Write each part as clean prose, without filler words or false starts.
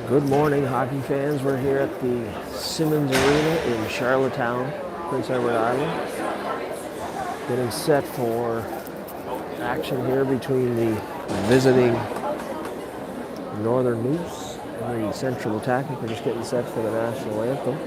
Good morning, hockey fans. We're here at the Simmons Arena in Charlottetown, Prince Edward Island, getting set for action here between the visiting Northern Moose and the Central Attack. We're just getting set for the national anthem.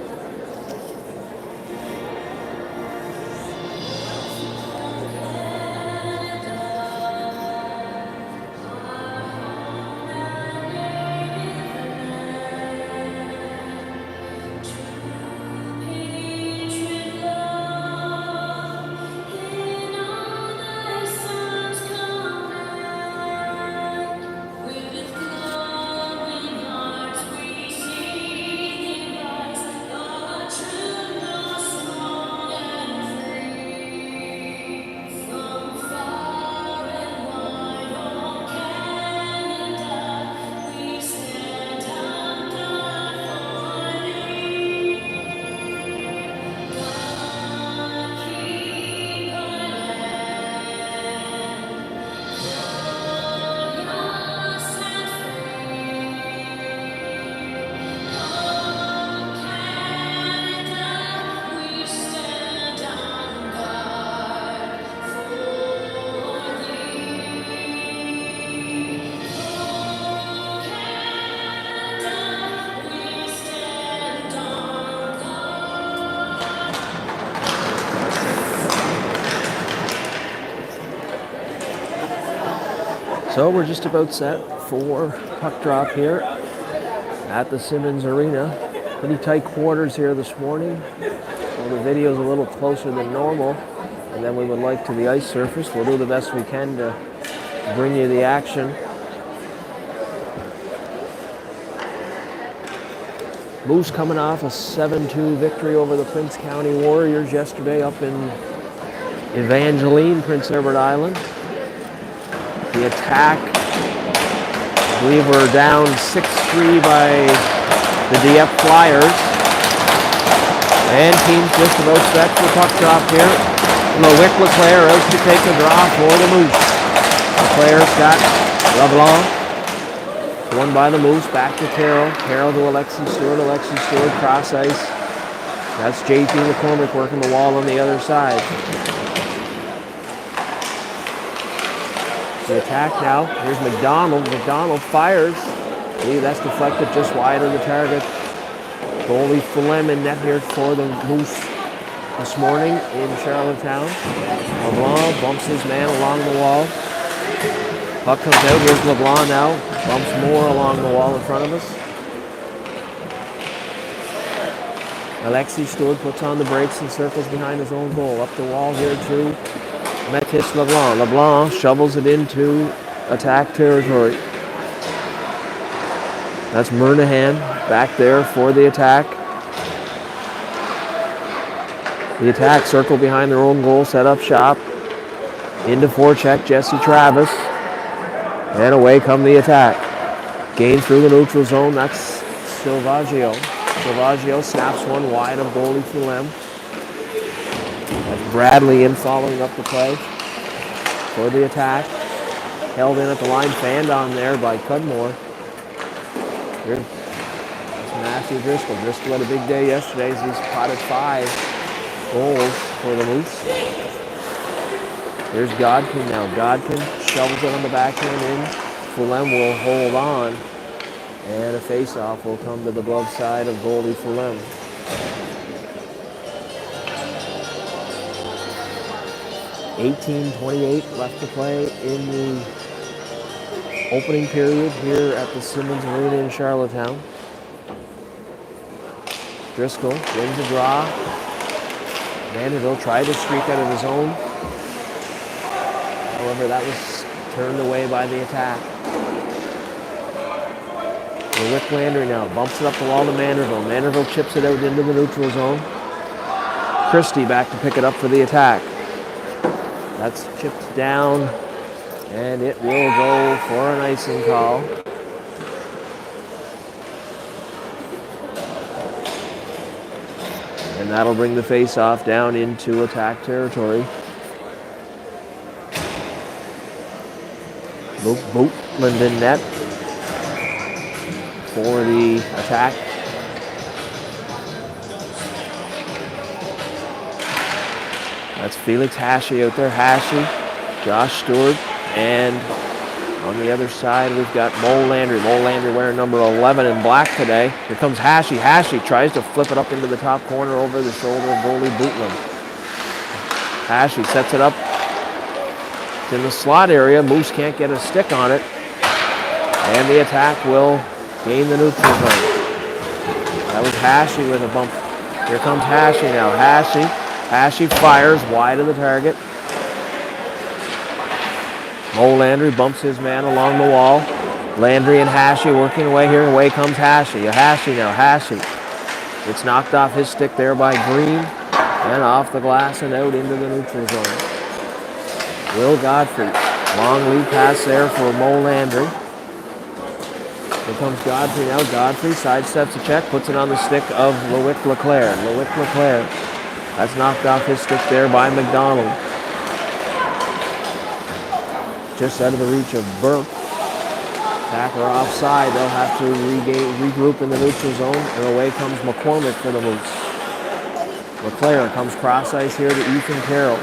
So we're just about set for puck drop here at the Simmons Arena. Pretty tight quarters here this morning. So the video's a little closer than normal, and then we would like to the ice surface. We'll do the best we can to bring you the action. Moose coming off a 7-2 victory over the Prince County Warriors yesterday up in Evangeline, Prince Edward Island. The Attack, I believe we're down 6-3 by the Dieppe Flyers. And team's just about set for puck drop here. Leclerc out to take the draw for the Moose. Leclerc's got LeBlanc. Won by the Moose, back to Carroll. Carroll to Alexi Stewart. Alexi Stewart cross ice. That's JT McCormick working the wall on the other side. The Attack now. Here's McDonald. McDonald fires. That's deflected just wide of the target. Goalie Fulham in net here for the Moose this morning in Charlottetown. LeBlanc bumps his man along the wall. Puck comes out. Here's LeBlanc now. Bumps more along the wall in front of us. Alexi Stewart puts on the brakes and circles behind his own goal. Up the wall here too. Mathis LeBlanc. LeBlanc shovels it into Attack territory. That's Murnahan back there for the Attack. The Attack circle behind their own goal, set up shop. Into forecheck, Jesse Travis. And away come the Attack. Gain through the neutral zone, that's Silvaggio. Silvaggio snaps one wide of goalie Fulham. That's Bradley in following up the play for the Attack. Held in at the line, fanned on there by Cudmore. Here's Matthew Driscoll. Driscoll had a big day yesterday as he's potted 5 goals for the Moose. Here's Godkin now. Godkin shovels it on the backhand in. Fulham will hold on. And a face-off will come to the glove side of goalie Fulham. $18:28 left to play in the opening period here at the Simmons Arena in Charlottetown. Driscoll wins a draw. Vanderbilt tried to streak out of his own. However, that was turned away by the Attack. Rick Landry now bumps it up the wall to Manderville. Manderville chips it out into the neutral zone. Christie back to pick it up for the Attack. That's chipped down, and it will go for an icing call. And that'll bring the face-off down into Attack territory. Bootland in net. for the attack. That's Felix Hashi out there. Hashi, Josh Stewart, and on the other side we've got Mo Landry. Mo Landry wearing number 11 in black today. Here comes Hashi. Hashi tries to flip it up into the top corner over the shoulder of goalie Bootland. Hashi sets it up. It's in the slot area. Moose can't get a stick on it. And the attack will gain the neutral zone. That was Hashi with a bump. Here comes Hashi now. Hashi fires wide of the target. Mo Landry bumps his man along the wall. Landry and Hashi working away here. Away comes Hashi. Hashi now. Hashi. It's knocked off his stick there by Green. And off the glass and out into the neutral zone. Will Godfrey. Long lead pass there for Mo Landry. Here comes Godfrey now. Godfrey sidesteps a check, puts it on the stick of Loic Leclerc. Loic Leclerc. That's knocked off his stick there by McDonald. Just out of the reach of Burke. Attacker offside. They'll have to regroup in the neutral zone. And away comes McCormick for the Moose. Leclerc comes cross ice here to Ethan Carroll.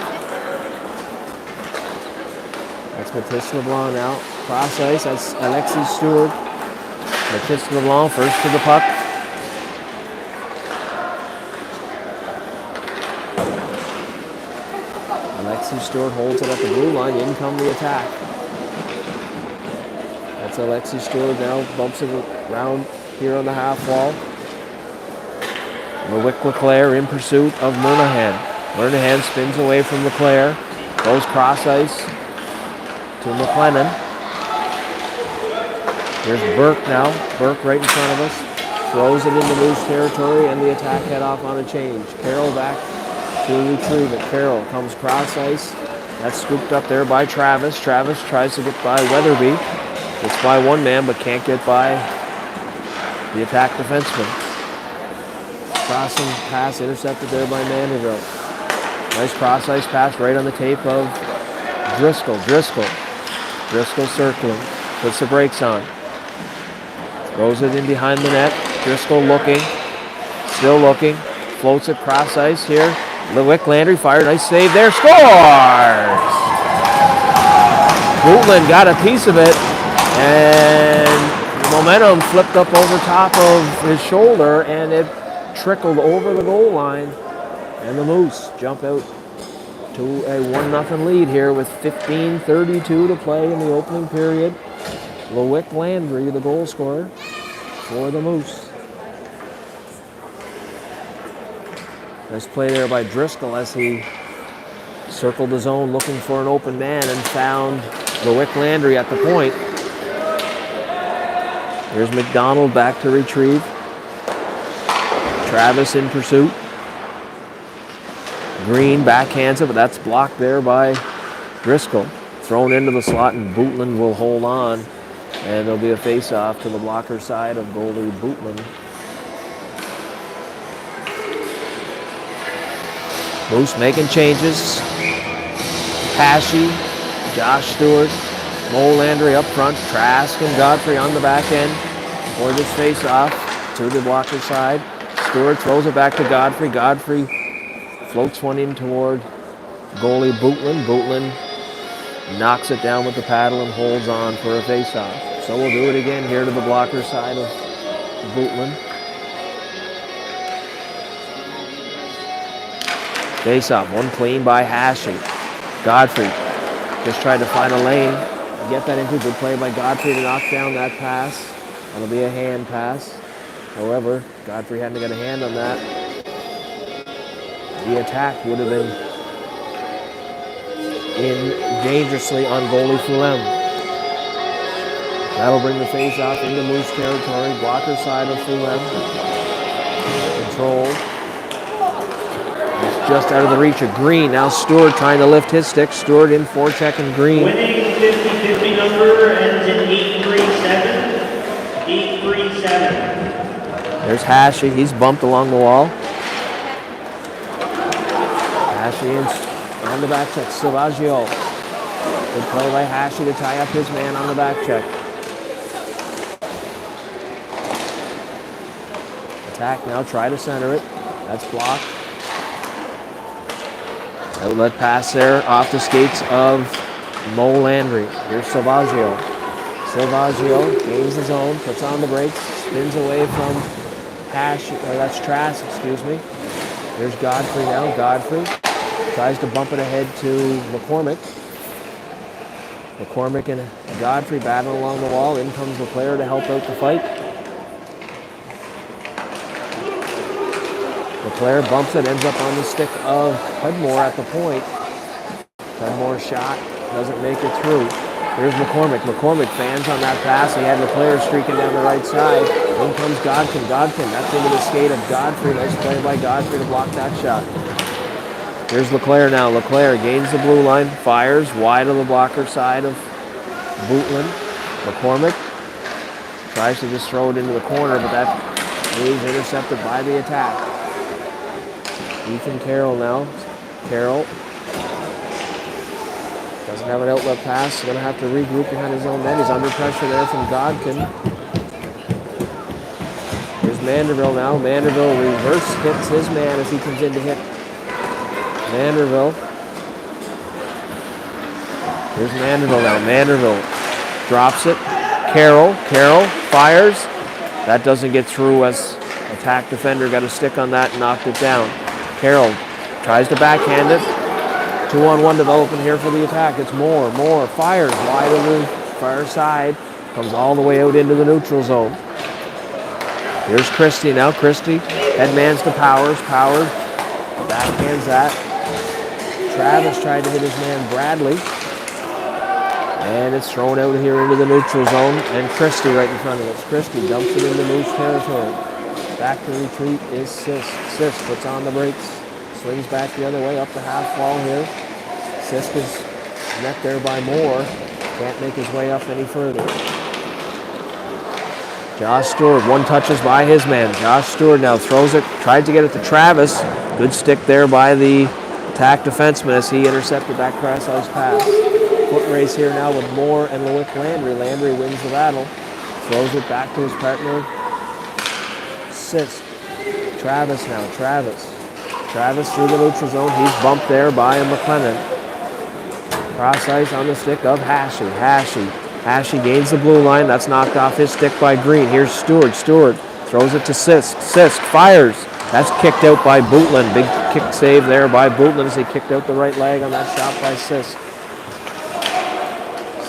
That's Matisse LeBlanc now. Cross ice. That's Alexis Stewart. Matisse LeBlanc first to the puck. Alexis Stewart holds it at the blue line. In come the attack. That's Alexis Stewart now. Bumps it around here on the half wall. Loic Leclerc in pursuit of Murnahan. Murnahan spins away from Leclerc. Goes cross ice to McLennan. Here's Burke now. Burke right in front of us. Throws it into Moose territory and the attack head off on a change. Carroll back to retrieve it. Carroll comes cross ice. That's scooped up there by Travis. Travis tries to get by Weatherby. Gets by one man but can't get by the attack defenseman. Crossing pass intercepted there by Mandeville. Nice cross ice pass right on the tape of Driscoll. Driscoll circling. Puts the brakes on. Throws it in behind the net. Driscoll looking. Still looking. Floats it cross ice here. Loic Landry fired. Nice save there. Scores! Bootland got a piece of it. And the momentum flipped up over top of his shoulder. And it trickled over the goal line. And the Moose jump out to a 1-0 lead here with 15:32 to play in the opening period. Loic Landry, the goal scorer for the Moose. Nice play there by Driscoll as he circled the zone looking for an open man and found Loic Landry at the point. Here's McDonald back to retrieve. Travis in pursuit. Green backhands it, but that's blocked there by Driscoll. Thrown into the slot and Bootland will hold on. And there'll be a face-off to the blocker side of goalie Bootland. Moose making changes. Hashi, Josh Stewart, Mo Landry up front. Trask and Godfrey on the back end for this face-off to the blocker side. Stewart throws it back to Godfrey. Godfrey floats one in toward goalie Bootland. Bootland knocks it down with the paddle and holds on for a face-off. So we'll do it again here to the blocker side of Bootland. Face-off, one clean by Hashi. Godfrey just tried to find a lane. Get that into good play by Godfrey to knock down that pass. That'll be a hand pass. However, Godfrey hadn't got a hand on that. The attack would have been in dangerously on goalie Fulham. That'll bring the face-off into Moose territory. Blocker side of Fulham. Control. It's just out of the reach of Green. Now Stewart trying to lift his stick. Stewart in forechecking Green. Winning 50-50 number ends in 837. 837. There's Hashi. He's bumped along the wall. Hashi on the back check. Silvaggio. Good play by Hashi to tie up his man on the back check. Attack now, try to center it. That's blocked. Outlet pass there off the skates of Mo Landry. Here's Silvaggio. Silvaggio gains his own, puts on the brakes, spins away from that's Trask, excuse me. Here's Godfrey now. Godfrey tries to bump it ahead to McCormick. McCormick and Godfrey battling along the wall. In comes LeClaire to help out the fight. LeClaire bumps it, ends up on the stick of Cudmore at the point. Cudmore's shot doesn't make it through. Here's McCormick. McCormick fans on that pass. He had LeClaire streaking down the right side. In comes Godkin. Godkin, that's into the skate of Godfrey. Nice play by Godfrey to block that shot. Here's LeClaire now. LeClaire gains the blue line, fires wide of the blocker side of Bootland. McCormick tries to just throw it into the corner, but that is intercepted by the attack. Ethan Carroll now. Carroll doesn't have an outlet pass. He's going to have to regroup behind his own net. He's under pressure there from Godkin. Here's Manderville now. Manderville reverse hits his man as he comes in to hit Manderville. Here's Manderville now. Manderville drops it. Carroll fires. That doesn't get through as attack defender got a stick on that and knocked it down. Carroll tries to backhand it. 2-on-1 developing here for the attack. It's Moore fires wide on the far side. Comes all the way out into the neutral zone. Here's Christie now. Christie headmans to Powers. Powers backhands that. Travis tried to hit his man Bradley. And it's thrown out here into the neutral zone. And Christie right in front of us. Christie dumps it into Moose territory. Back to retreat is Sisk. Sisk puts on the brakes. Swings back the other way up the half wall here. Sisk is met there by Moore. Can't make his way up any further. Josh Stewart, one touches by his man. Josh Stewart now throws it, tried to get it to Travis. Good stick there by the attack defenseman as he intercepted that cross-ice pass. Foot race here now with Moore and Lewick Landry. Landry wins the battle. Throws it back to his partner. Sisk. Travis now. Travis through the neutral zone. He's bumped there by McLennan. Cross ice on the stick of Hashi gains the blue line. That's knocked off his stick by Green. Here's Stewart. Stewart throws it to Sisk. Sisk fires. That's kicked out by Bootland. Big kick save there by Bootland as he kicked out the right leg on that shot by Sisk.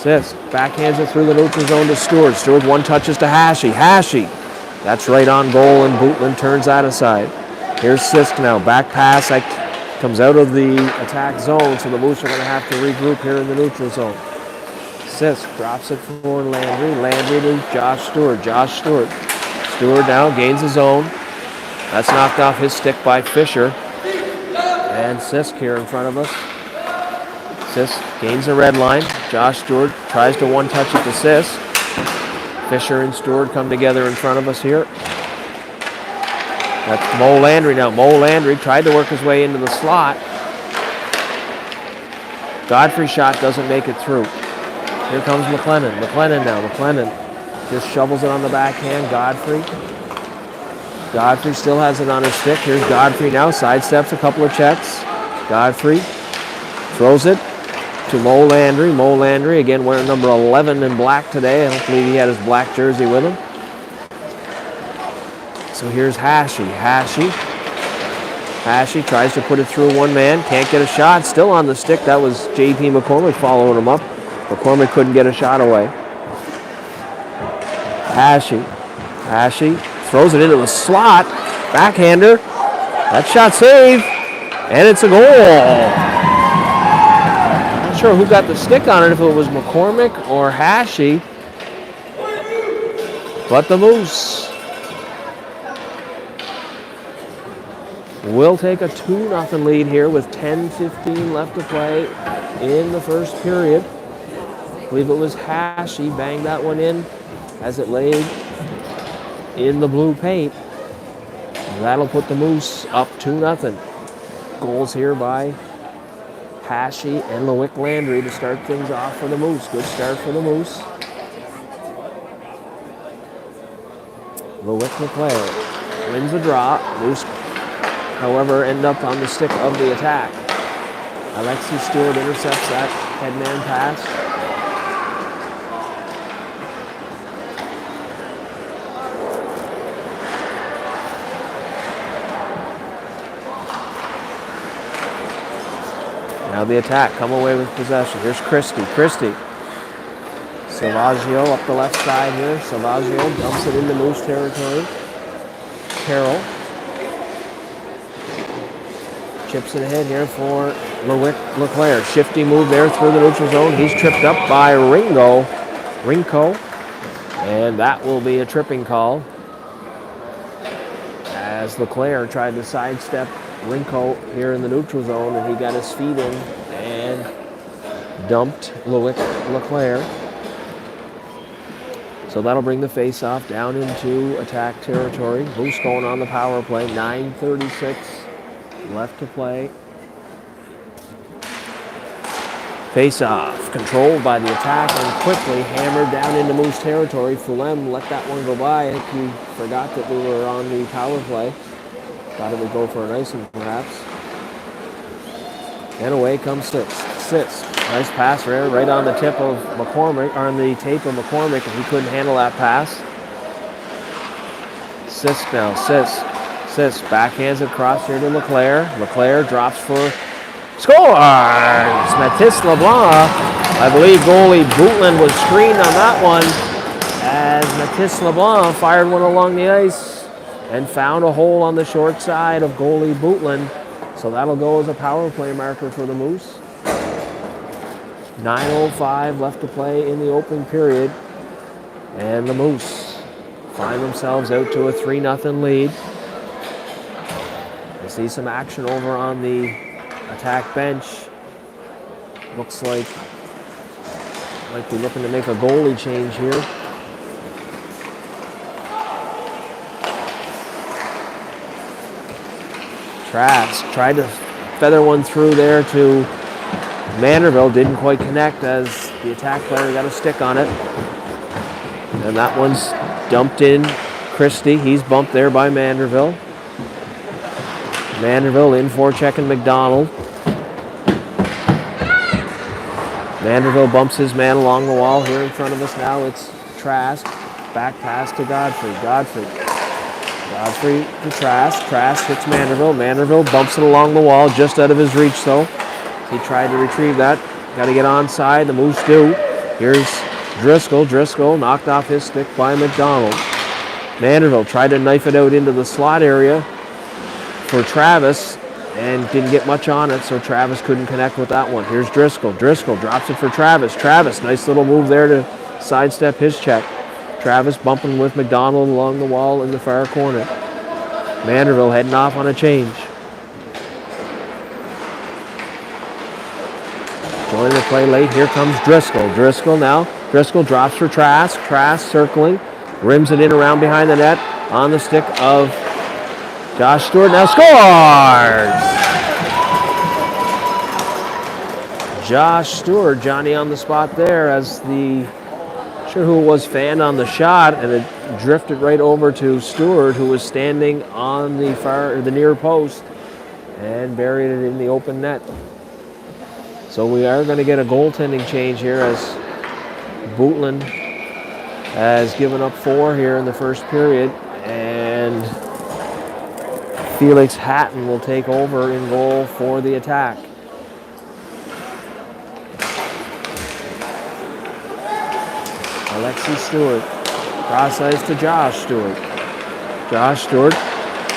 Sisk backhands it through the neutral zone to Stewart. Stewart one touches to Hashi. That's right on goal, and Bootland turns that aside. Here's Sisk now. Back pass that comes out of the attack zone, so the Moose are going to have to regroup here in the neutral zone. Sisk drops it for Landry. Landry to Josh Stewart. Stewart now gains his own. That's knocked off his stick by Fisher. And Sisk here in front of us. Sisk gains the red line. Josh Stewart tries to one-touch it to Sisk. Fisher and Stewart come together in front of us here. That's Mo Landry now. Mo Landry tried to work his way into the slot. Godfrey's shot doesn't make it through. Here comes McLennan. McLennan just shovels it on the backhand. Godfrey still has it on his stick. Here's Godfrey now. Sidesteps a couple of checks. Godfrey throws it to Mo Landry. Mo Landry again wearing number 11 in black today. Hopefully he had his black jersey with him. So here's Hashi tries to put it through one man. Can't get a shot. Still on the stick. That was J.P. McCormick following him up. McCormick couldn't get a shot away. Hashi throws it into the slot. Backhander. That shot saved. And it's a goal. Not sure who got the stick on it, if it was McCormick or Hashi. But the Moose will take a 2-0 lead here with 10:15 left to play in the first period. I believe it was Hashi banged that one in as it laid in the blue paint. And that'll put the Moose up 2-0. Goals here by Hashi and Lewick Landry to start things off for the Moose. Good start for the Moose. Lewick LeClaire. wins the draw. Moose, however, end up on the stick of the attack. Alexi Stewart intercepts that headman pass. Now the attack, come away with possession. Here's Christie. Salvaggio up the left side here. Salvaggio dumps it into Moose territory. Carroll chips it ahead here for LeClaire. Shifty move there through the neutral zone. He's tripped up by Rinko. And that will be a tripping call, as LeClaire tried to sidestep Rinko here in the neutral zone, and he got his feet in and dumped LeClaire. So that'll bring the face-off down into attack territory. Moose going on the power play. 9:36 left to play. Face-off controlled by the attack and quickly hammered down into Moose territory. Fulham let that one go by. I think he forgot that we were on the power play. Thought it would go for an icing perhaps. And away comes Sitz. Nice pass there, right on the tip of McCormick, or on the tape of McCormick, and he couldn't handle that pass. Sisk now, Sis backhands it across here to LeClaire. LeClaire drops for scores! Mathis LeBlanc. I believe goalie Bootland was screened on that one, as Mathis LeBlanc fired one along the ice and found a hole on the short side of goalie Bootland. So that'll go as a power play marker for the Moose. 9:05 left to play in the opening period. And the Moose find themselves out to a 3-0 lead. I see some action over on the attack bench. Looks like might be looking to make a goalie change here. Trask tried to feather one through there to Manderville, didn't quite connect as the attack player got a stick on it. And that one's dumped in. Christie, he's bumped there by Manderville. Manderville in for checking McDonald. Manderville bumps his man along the wall here in front of us now. It's Trask. Back pass to Godfrey. Godfrey to Trask. Trask hits Manderville. Manderville bumps it along the wall, just out of his reach though. He tried to retrieve that. Got to get onside. The Moose do. Here's Driscoll. Driscoll knocked off his stick by McDonald. Manderville tried to knife it out into the slot area for Travis and didn't get much on it, so Travis couldn't connect with that one. Here's Driscoll. Driscoll drops it for Travis. Travis, nice little move there to sidestep his check. Travis bumping with McDonald along the wall in the far corner. Manderville heading off on a change. Joining the play late, here comes Driscoll. Driscoll now. Driscoll drops for Trask. Trask circling. Rims it in around behind the net on the stick of Josh Stewart. Now scores! Josh Stewart, Johnny on the spot there as the, sure who it was, fanned on the shot, and it drifted right over to Stewart, who was standing on the near post and buried it in the open net. So we are going to get a goaltending change here as Bootland has given up 4 here in the first period, and Felix Hatton will take over in goal for the attack. Alexi Stewart, cross ice to Josh Stewart. Josh Stewart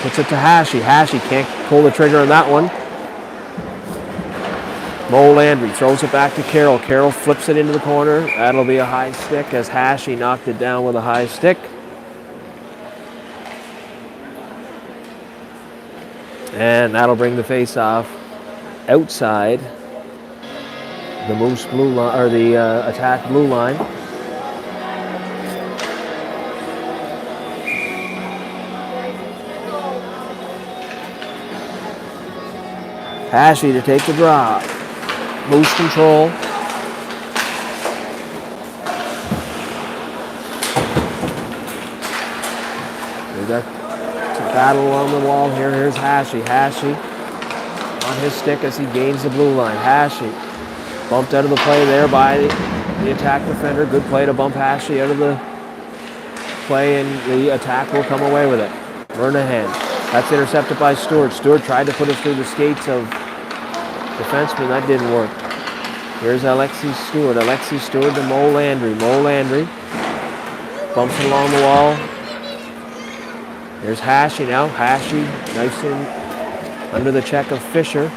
puts it to Hashi. Hashi can't pull the trigger on that one. Mo Landry throws it back to Carroll. Carroll flips it into the corner. That'll be a high stick as Hashi knocked it down with a high stick. And that'll bring the face-off outside the Moose blue line, or the attack blue line. Hashi to take the drop. Moose control. We got battle along the wall here. Here's Hashi. Hashi on his stick as he gains the blue line. Hashi bumped out of the play there by the attack defender. Good play to bump Hashi out of the play, and the attack will come away with it. Vernahan. That's intercepted by Stewart. Stewart tried to put it through the skates of defenseman. That didn't work. Here's Alexi Stewart. Alexi Stewart to Mo Landry. Mo Landry bumps it along the wall. There's Hashi now. Hashi nice in under the check of Fisher.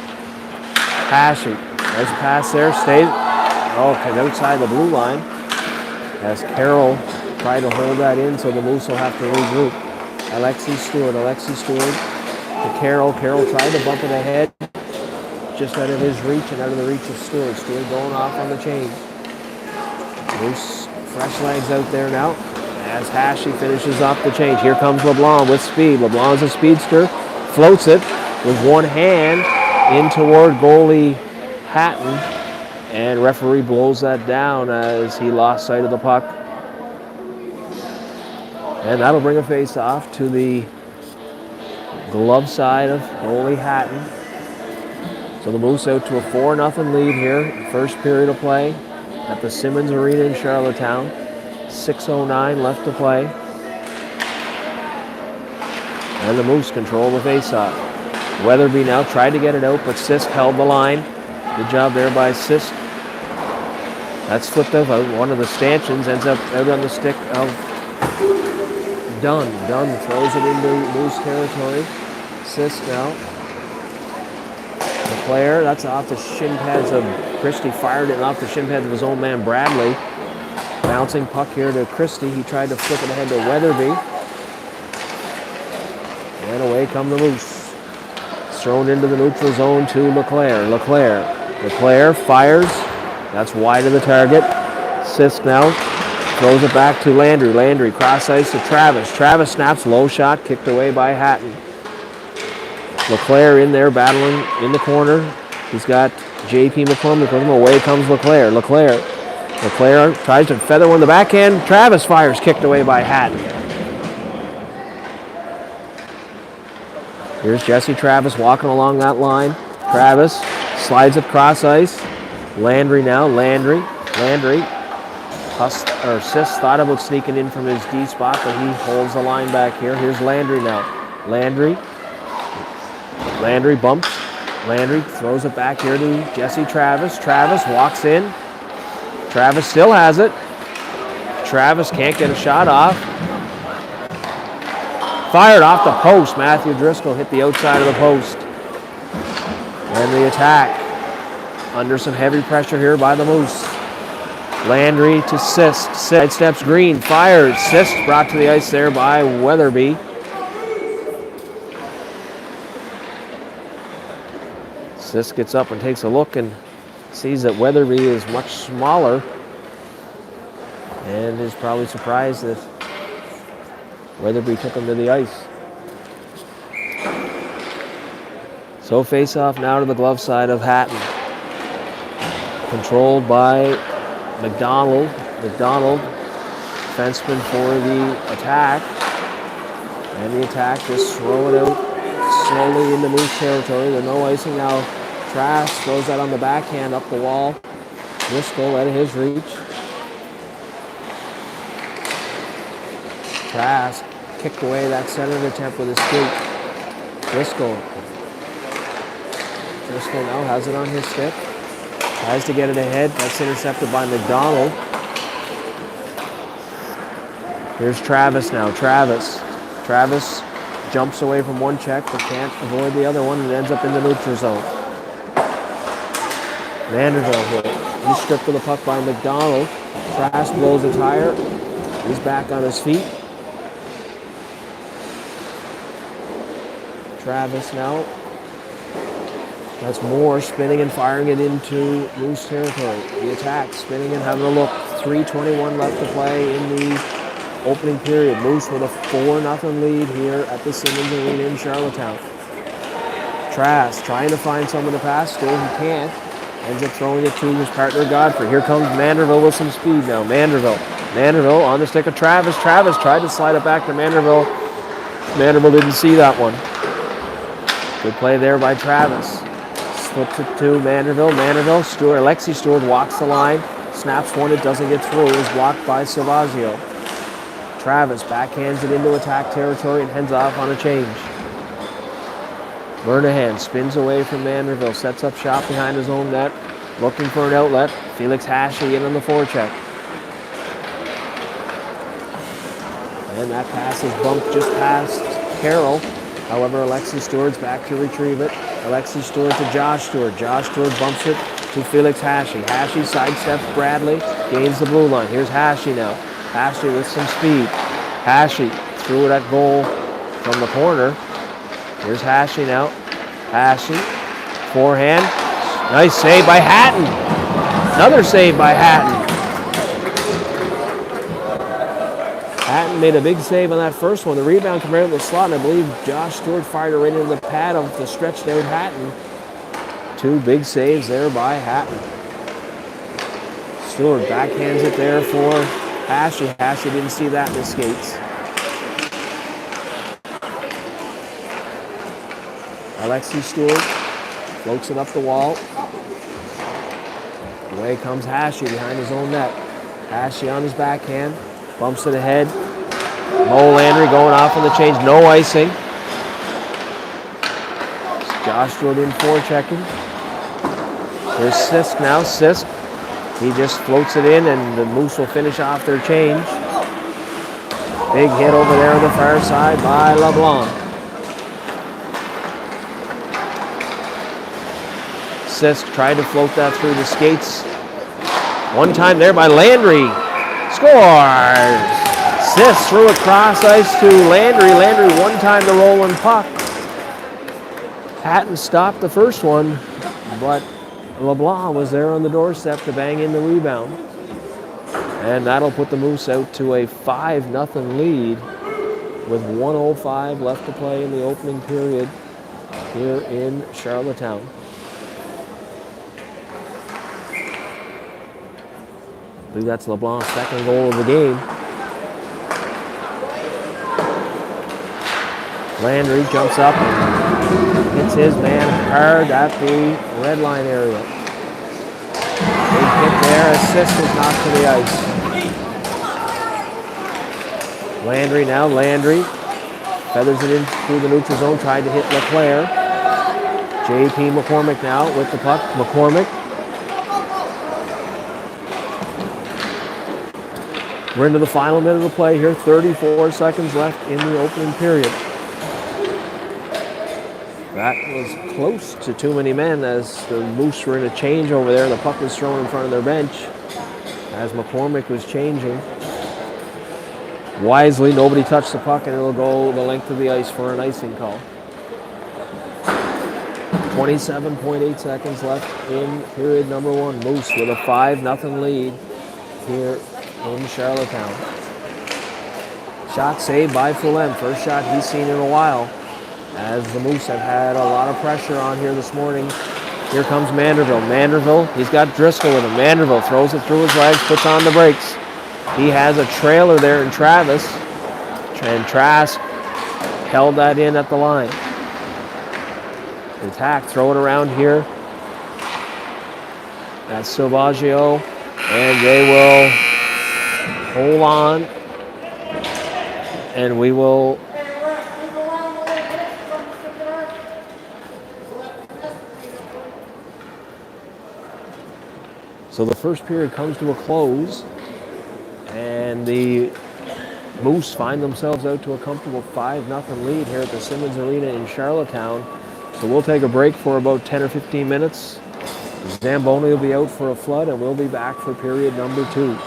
Hashi. Nice pass there. Stays. Oh, outside the blue line. As Carroll tried to hold that in, so the Moose will have to regroup. Alexi Stewart. Alexi Stewart to Carroll. Carroll tried to bump it ahead. Just out of his reach and out of the reach of Stewart. Stewart going off on the change. Moose fresh legs out there now as Hashi finishes off the change. Here comes LeBlanc with speed. LeBlanc's a speedster. Floats it with one hand in toward goalie Hatton. And referee blows that down as he lost sight of the puck. And that'll bring a face-off to the glove side of goalie Hatton. So the Moose out to a 4-0 lead here. First period of play at the Simmons Arena in Charlottetown. 6:09 left to play. And the Moose control the face-off. Weatherby now tried to get it out, but Sisk held the line. Good job there by Sisk. That's flipped out. One of the stanchions ends up out on the stick of Dunn. Dunn throws it into Moose territory. Sisk now. LeClaire, that's off the shin pads of Christie. Fired it off the shin pads of his own man Bradley. Bouncing puck here to Christie. He tried to flip it ahead to Weatherby. And away come the Moose. It's thrown into the neutral zone to LeClaire. LeClaire fires. That's wide of the target. Sisk now throws it back to Landry. Landry cross ice to Travis. Travis snaps, low shot, kicked away by Hatton. LeClaire in there battling in the corner. He's got J.P. McCormick with him. Away comes LeClaire. LeClaire tries to feather one in the backhand. Travis fires, kicked away by Hatton. Here's Jesse Travis walking along that line. Travis slides it cross ice. Landry now. Landry. Sisk thought about sneaking in from his D spot, but he holds the line back here. Here's Landry now. Landry bumps. Landry throws it back here to Jesse Travis. Travis walks in. Travis still has it. Travis can't get a shot off. Fired off the post. Matthew Driscoll hit the outside of the post. And the attack under some heavy pressure here by the Moose. Landry to Sisk. Side steps Green. Fires. Sisk brought to the ice there by Weatherby. Sisk gets up and takes a look and sees that Weatherby is much smaller and is probably surprised that Weatherby took him to the ice. So face off now to the glove side of Hatton. Controlled by McDonald. McDonald, defenseman for the attack. And the attack just throw it out slowly into Moose territory. There's no icing now. Trask throws that on the backhand up the wall. Driscoll out of his reach. Trask kicked away that centered attempt with his skate. Driscoll now has it on his stick. Tries to get it ahead. That's intercepted by McDonald. Here's Travis now. Travis jumps away from one check but can't avoid the other one and ends up in the neutral zone. Vanderbilt here. He's stripped of the puck by McDonald. Trask blows a tire. He's back on his feet. Travis now. That's Moore spinning and firing it into Moose territory. The attack spinning and having a look. 3:21 left to play in the opening period. Moose with a 4-0 lead here at the Simmons Arena in Charlottetown. Trask trying to find someone to pass to. He can't. Ends up throwing it to his partner Godfrey. Here comes Manderville with some speed now. Manderville on the stick of Travis. Travis tried to slide it back to Manderville. Vanderbilt didn't see that one. Good play there by Travis. Slips it to Vanderbilt. Alexi Stewart walks the line. Snaps one, it doesn't get through. It was blocked by Silvaggio. Travis backhands it into attack territory and heads off on a change. Bernahan spins away from Vanderbilt, sets up shop behind his own net, looking for an outlet. Felix Hashi in on the forecheck. And that pass is bumped just past Carroll. However, Alexi Stewart's back to retrieve it. Alexi Stewart to Josh Stewart. Josh Stewart bumps it to Felix Hashi. Hashi sidesteps Bradley, gains the blue line. Here's Hashi now. Hashi with some speed. Hashi threw it at goal from the corner. Here's Hashi now. Hashi, forehand. Nice save by Hatton. Another save by Hatton. Hatton made a big save on that first one. The rebound came out of the slot, and I believe Josh Stewart fired it right into the pad of the stretched out Hatton. Two big saves there by Hatton. Stewart backhands it there for Hashi. Hashi didn't see that in the skates. Alexi Stewart floats it up the wall. Away comes Hashi behind his own net. Hashi on his backhand. Bumps it ahead. Mo Landry going off on the change. No icing. Josh Stewart in forechecking. Here's Sisk now. Sisk. He just floats it in, and the Moose will finish off their change. Big hit over there on the far side by LeBlanc. Sisk tried to float that through the skates. One time there by Landry. Scores! Sisk threw it cross ice to Landry. Landry one time the rolling puck. Hatton stopped the first one, but LeBlanc was there on the doorstep to bang in the rebound. And that'll put the Moose out to a 5-0 lead with 1:05 left to play in the opening period here in Charlottetown. I believe that's LeBlanc's second goal of the game. Landry jumps up and hits his man hard at the red line area. Big hit there, assist is knocked to the ice. Landry now, Landry feathers it in through the neutral zone, tried to hit LeClaire. J.P. McCormick now with the puck. McCormick. We're into the final minute of play here, 34 seconds left in the opening period. That was close to too many men as the Moose were in a change over there. The puck was thrown in front of their bench as McCormick was changing. Wisely, nobody touched the puck, and it'll go the length of the ice for an icing call. 27.8 seconds left in period number one. Moose with a 5-0 lead here in Charlottetown. Shot saved by Fulham. First shot he's seen in a while, as the Moose have had a lot of pressure on here this morning. Here comes Manderville. Manderville, he's got Driscoll with him. Manderville throws it through his legs, puts on the brakes. He has a trailer there in Travis, and Trask held that in at the line. Attack, throw it around here. That's Silvaggio, and they will hold on, and we will so the first period comes to a close, and the Moose find themselves out to a comfortable 5-0 lead here at the Simmons Arena in Charlottetown. So we'll take a break for about 10 or 15 minutes. Zamboni will be out for a flood, and we'll be back for period number 2.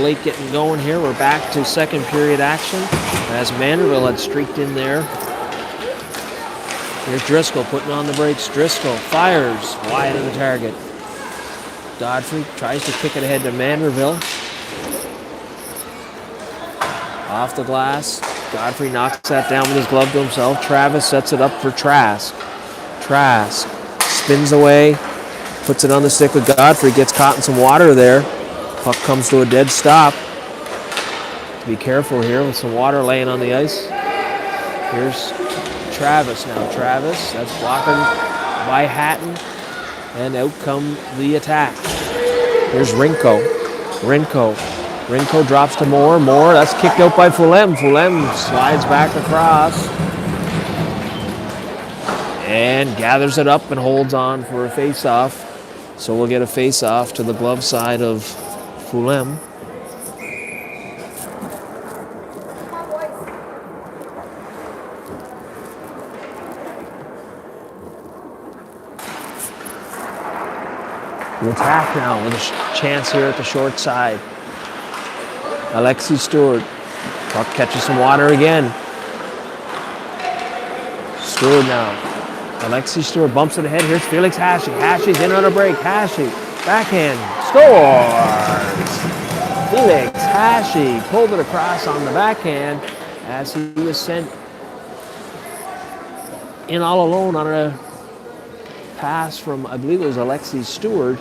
late getting going here. We're back to second period action as Manderville had streaked in there. Here's Driscoll putting on the brakes. Driscoll fires wide of the target. Godfrey tries to kick it ahead to Manderville. Off the glass. Godfrey knocks that down with his glove to himself. Travis sets it up for Trask. Trask spins away, puts it on the stick with Godfrey, gets caught in some water there. Puck comes to a dead stop. Be careful here with some water laying on the ice. Here's Travis now. Travis, that's blocking by Hatton. And out come the attack. Here's Rinko. Rinko drops to Moore. Moore, that's kicked out by Fulem. Fulem slides back across. And gathers it up and holds on for a face-off. So we'll get a face-off to the glove side of Fulem. The attack now with a chance here at the short side. Alexi Stewart. Puck catches some water again. Stewart now. Alexi Stewart bumps it ahead. Here's Felix Hashi. Hashi's in on a break. Hashi, backhand, scores! Felix Hashi pulled it across on the backhand as he was sent in all alone on a pass from, I believe it was Alexi Stewart.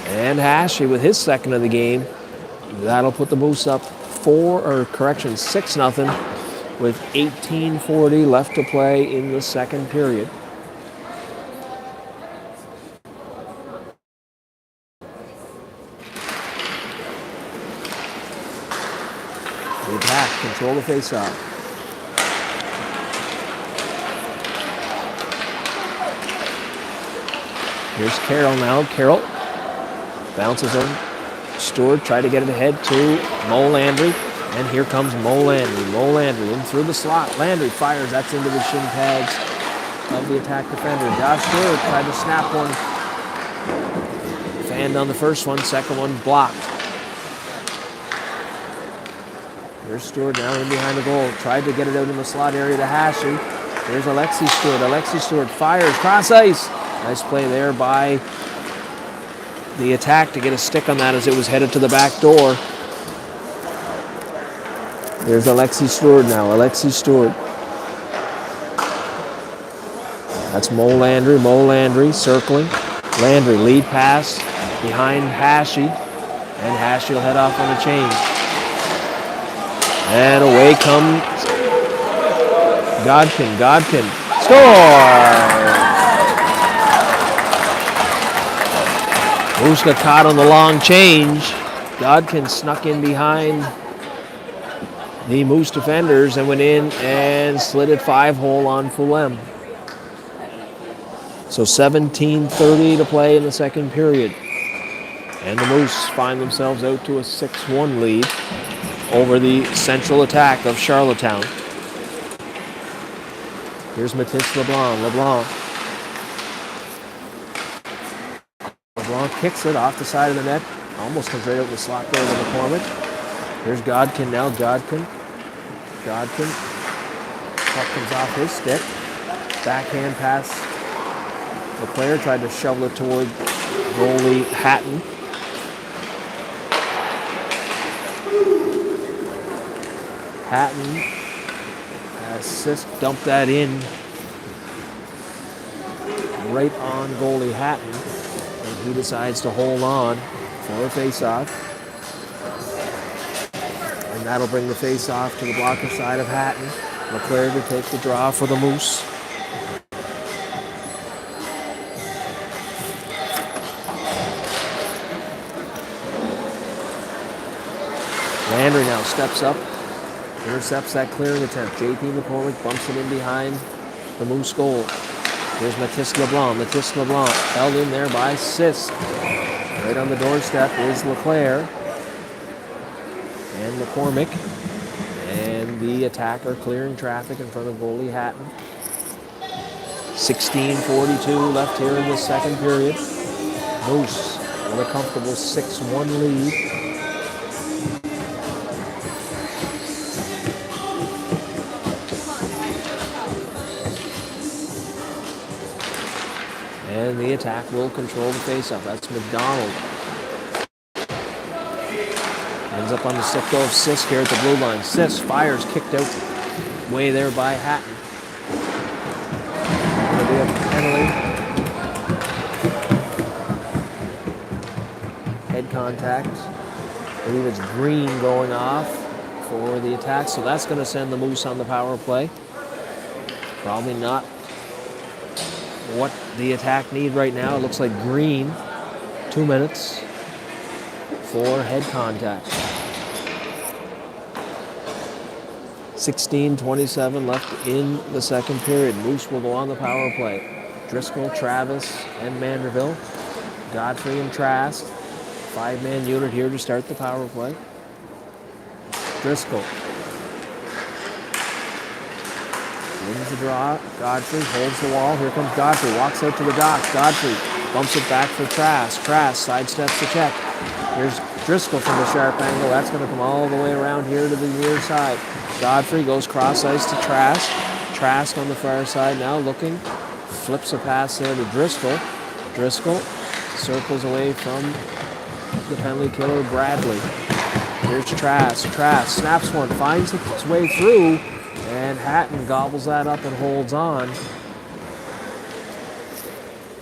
And Hashi with his second of the game. That'll put the Moose up 6-0 with 18:40 left to play in the second period. The attack control the faceoff. Here's Carroll now. Carroll bounces in. Stewart tried to get it ahead to Mo Landry. And here comes Mo Landry. Mo Landry in through the slot. Landry fires. That's into the shin pads of the attack defender. Josh Stewart tried to snap one. Fanned on the first one. Second one blocked. Here's Stewart now in behind the goal. Tried to get it out in the slot area to Hashi. Here's Alexi Stewart. Alexi Stewart fires. Cross ice. Nice play there by the attack to get a stick on that as it was headed to the back door. There's Alexi Stewart now. Alexi Stewart. That's Mo Landry. Mo Landry circling. Landry lead pass behind Hashi. And Hashi will head off on a change. And away comes Godkin. Godkin scores! Moose got caught on the long change. Godkin snuck in behind the Moose defenders and went in and slid it 5-hole on Fulem. So 17:30 to play in the second period. And the Moose find themselves out to a 6-1 lead over the central attack of Charlottetown. Here's Mathis LeBlanc. LeBlanc kicks it off the side of the net. Almost comes right out the slot there to McCormick. Here's Godkin now. Godkin. Puck comes off his stick. Backhand pass. LeClaire tried to shovel it toward goalie Hatton. Hatton assist, dump that in right on goalie Hatton. And he decides to hold on for a face-off. And that'll bring the face-off to the blocker side of Hatton. LeClaire to take the draw for the Moose. Landry now steps up, intercepts that clearing attempt. JP McCormick bumps it in behind the Moose goal. Here's Mathis LeBlanc. Mathis LeBlanc held in there by Sisk. Right on the doorstep is LeClaire and McCormick. And the attacker clearing traffic in front of goalie Hatton. 16:42 left here in the second period. Moose with a comfortable 6-1 lead. And the attack will control the faceoff. That's McDonald. Ends up on the stick though of Sisk here at the blue line. Sisk fires, kicked out way there by Hatton. Going to be a penalty. Head contact. I believe it's green going off for the attack, so that's going to send the Moose on the power play. Probably not what the attack need right now. It looks like green. 2 minutes for head contact. 16:27 left in the second period. Moose will go on the power play. Driscoll, Travis, and Manderville. Godfrey and Trask. 5-man unit here to start the power play. Driscoll. Wins the draw. Godfrey holds the wall. Here comes Godfrey. Walks out to the dock. Godfrey bumps it back for Trask. Trask sidesteps the check. Here's Driscoll from the sharp angle. That's going to come all the way around here to the near side. Godfrey goes cross ice to Trask. Trask on the far side now looking. Flips a pass there to Driscoll. Driscoll circles away from the penalty killer, Bradley. Here's Trask. Trask snaps one, finds its way through, and Hatton gobbles that up and holds on.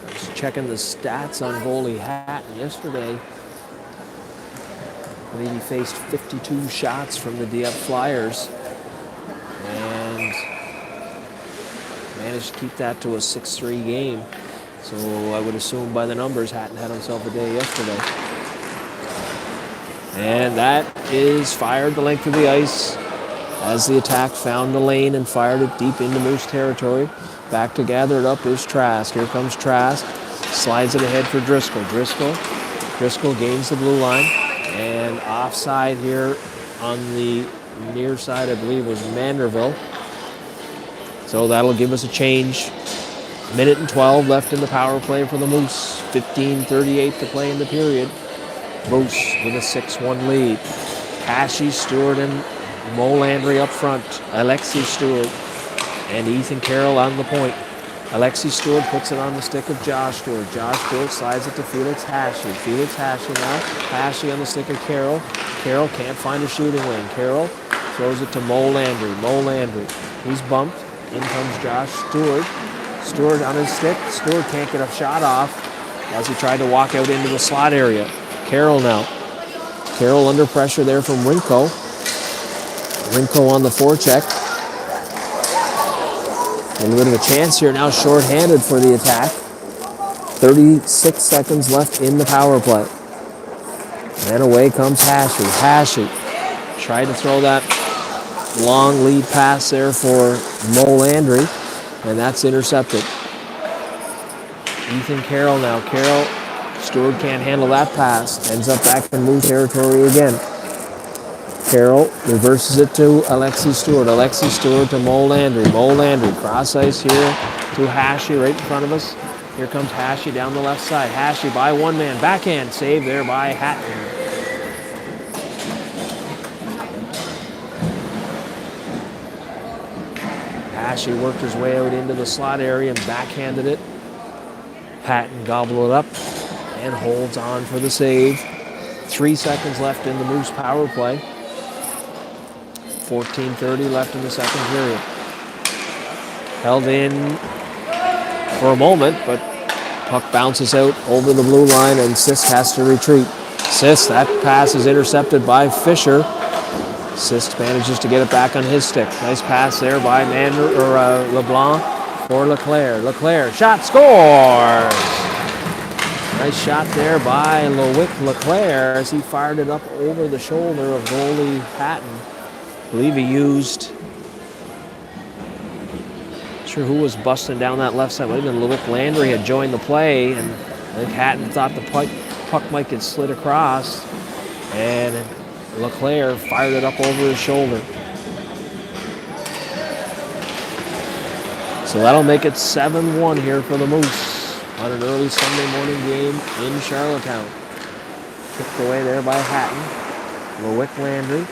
Just checking the stats on goalie Hatton yesterday. I believe he faced 52 shots from the Dieppe Flyers and managed to keep that to a 6-3 game. So I would assume by the numbers, Hatton had himself a day yesterday. And that is fired the length of the ice as the attack found the lane and fired it deep into Moose territory. Back to gather it up is Trask. Here comes Trask. Slides it ahead for Driscoll. Driscoll gains the blue line. And offside here on the near side, I believe, was Manderville. So that'll give us a change. 1:12 left in the power play for the Moose. 15:38 to play in the period. Moose with a 6-1 lead. Cashy, Stewart, and Mo Landry up front. Alexi Stewart and Ethan Carroll on the point. Alexi Stewart puts it on the stick of Josh Stewart. Josh Stewart slides it to Felix Hashi. Felix Hashi now. Hashi on the stick of Carroll. Carroll can't find a shooting lane. Carroll throws it to Mo Landry. Mo Landry. He's bumped. In comes Josh Stewart. Stewart on his stick. Stewart can't get a shot off as he tried to walk out into the slot area. Carroll now. Carroll under pressure there from Rinko. Rinko on the forecheck. A little bit of a chance here now, shorthanded for the attack. 36 seconds left in the power play. And away comes Hashi. Hashi tried to throw that long lead pass there for Mo Landry, and that's intercepted. Ethan Carroll now. Carroll, Stewart can't handle that pass. Ends up back in Moose territory again. Carroll reverses it to Alexi Stewart. Alexi Stewart to Mo Landry. Mo Landry cross ice here to Hashi right in front of us. Here comes Hashi down the left side. Hashi by one man. Backhand save there by Hatton. Hashi worked his way out into the slot area and backhanded it. Hatton gobbled it up and holds on for the save. 3 seconds left in the Moose power play. 14:30 left in the second period. Held in for a moment, but puck bounces out over the blue line and Sisk has to retreat. Sisk, that pass is intercepted by Fisher. Sisk manages to get it back on his stick. Nice pass there by LeBlanc for Leclerc. Leclerc, shot, scores! Nice shot there by Loic Leclerc as he fired it up over the shoulder of goalie Hatton. I believe he used, not sure who was busting down that left side. Maybe Loic Landry had joined the play, and I think Hatton thought the puck might get slid across, and Leclerc fired it up over his shoulder. So that'll make it 7-1 here for the Moose on an early Sunday morning game in Charlottetown. Kicked away there by Hatton. Loic Landry.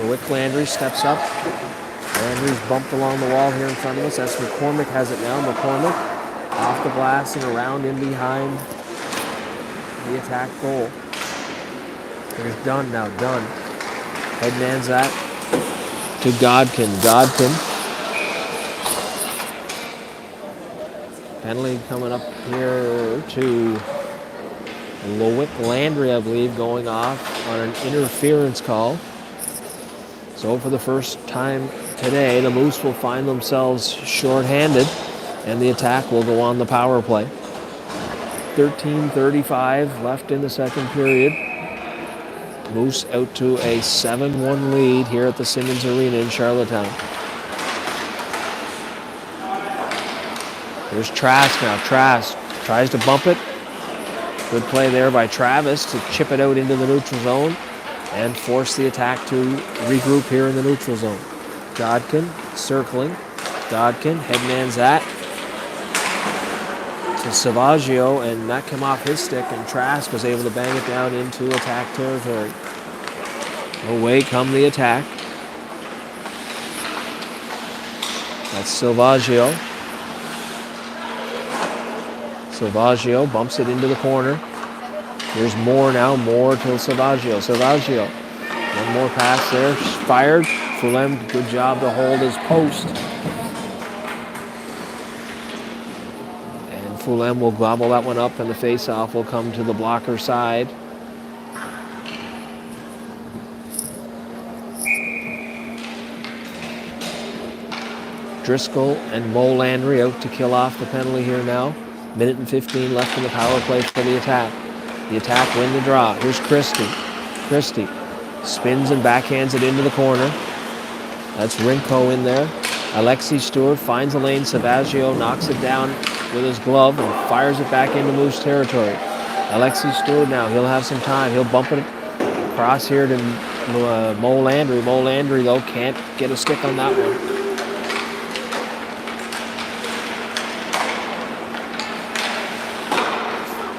Loic Landry steps up. Landry's bumped along the wall here in front of us. That's McCormick has it now. McCormick Off the glass and around in behind the attack goal. There's Dunn now. Dunn. Headman's that to Godkin. Godkin. Penalty coming up here to Loic Landry, I believe, going off on an interference call. So for the first time today, the Moose will find themselves shorthanded, and the attack will go on the power play. 13:35 left in the second period. Moose out to a 7-1 lead here at the Simmons Arena in Charlottetown. There's Trask now. Trask tries to bump it. Good play there by Travis to chip it out into the neutral zone and force the attack to regroup here in the neutral zone. Godkin circling. Godkin, headman's that to Savaggio, and that came off his stick, and Trask was able to bang it down into attack territory. Away come the attack. That's Savaggio. Savaggio bumps it into the corner. There's Moore now. Moore to Savaggio. Savaggio. One more pass there. Fired. Fulham, good job to hold his post. And Fulham will gobble that one up, and the face-off will come to the blocker side. Driscoll and Mo Landry out to kill off the penalty here now. Minute and 15 left in the power play for the attack. The attack win the draw. Here's Christie. Christie spins and backhands it into the corner. That's Rinko in there. Alexi Stewart finds a lane. Savaggio knocks it down with his glove and fires it back into Moose territory. Alexi Stewart now, he'll have some time. He'll bump it across here to Mo Landry. Mo Landry, though, can't get a stick on that one.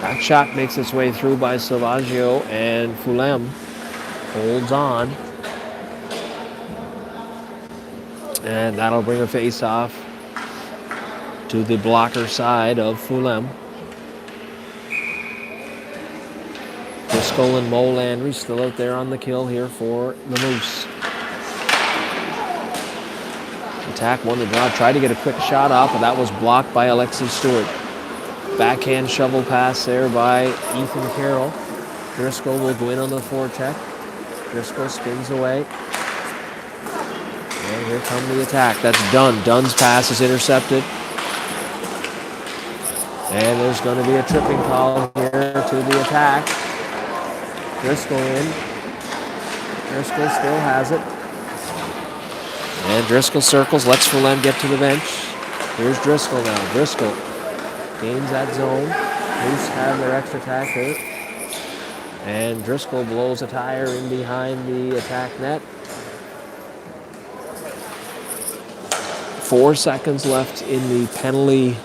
That shot makes its way through by Savaggio, and Fulham holds on. And that'll bring a face-off to the blocker side of Fulham. Driscoll and Mo Landry still out there on the kill here for the Moose. Attack won the draw, tried to get a quick shot off, but that was blocked by Alexi Stewart. Backhand shovel pass there by Ethan Carroll. Driscoll will go in on the forecheck. Driscoll spins away. And here comes the attack. That's Dunn. Dunn's pass is intercepted. And there's going to be a tripping call here to the attack. Driscoll in. Driscoll still has it. And Driscoll circles, lets Fulham get to the bench. Here's Driscoll now. Driscoll gains that zone. Moose have their extra attacker. And Driscoll blows a tire in behind the attack net. 4 seconds left in the penalty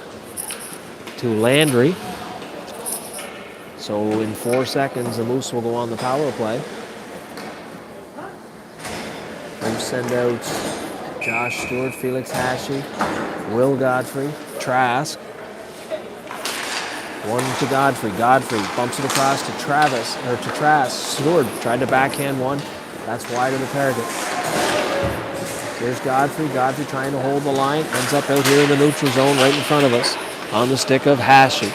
to Landry. So in 4 seconds, the Moose will go on the power play. Moose send out Josh Stewart, Felix Hashi, Will Godfrey, Trask. One to Godfrey. Godfrey bumps it across to Travis, or to Trask. Stewart tried to backhand one. That's wide of the target. There's Godfrey. Godfrey trying to hold the line. Ends up out here in the neutral zone right in front of us. On the stick of Hashi.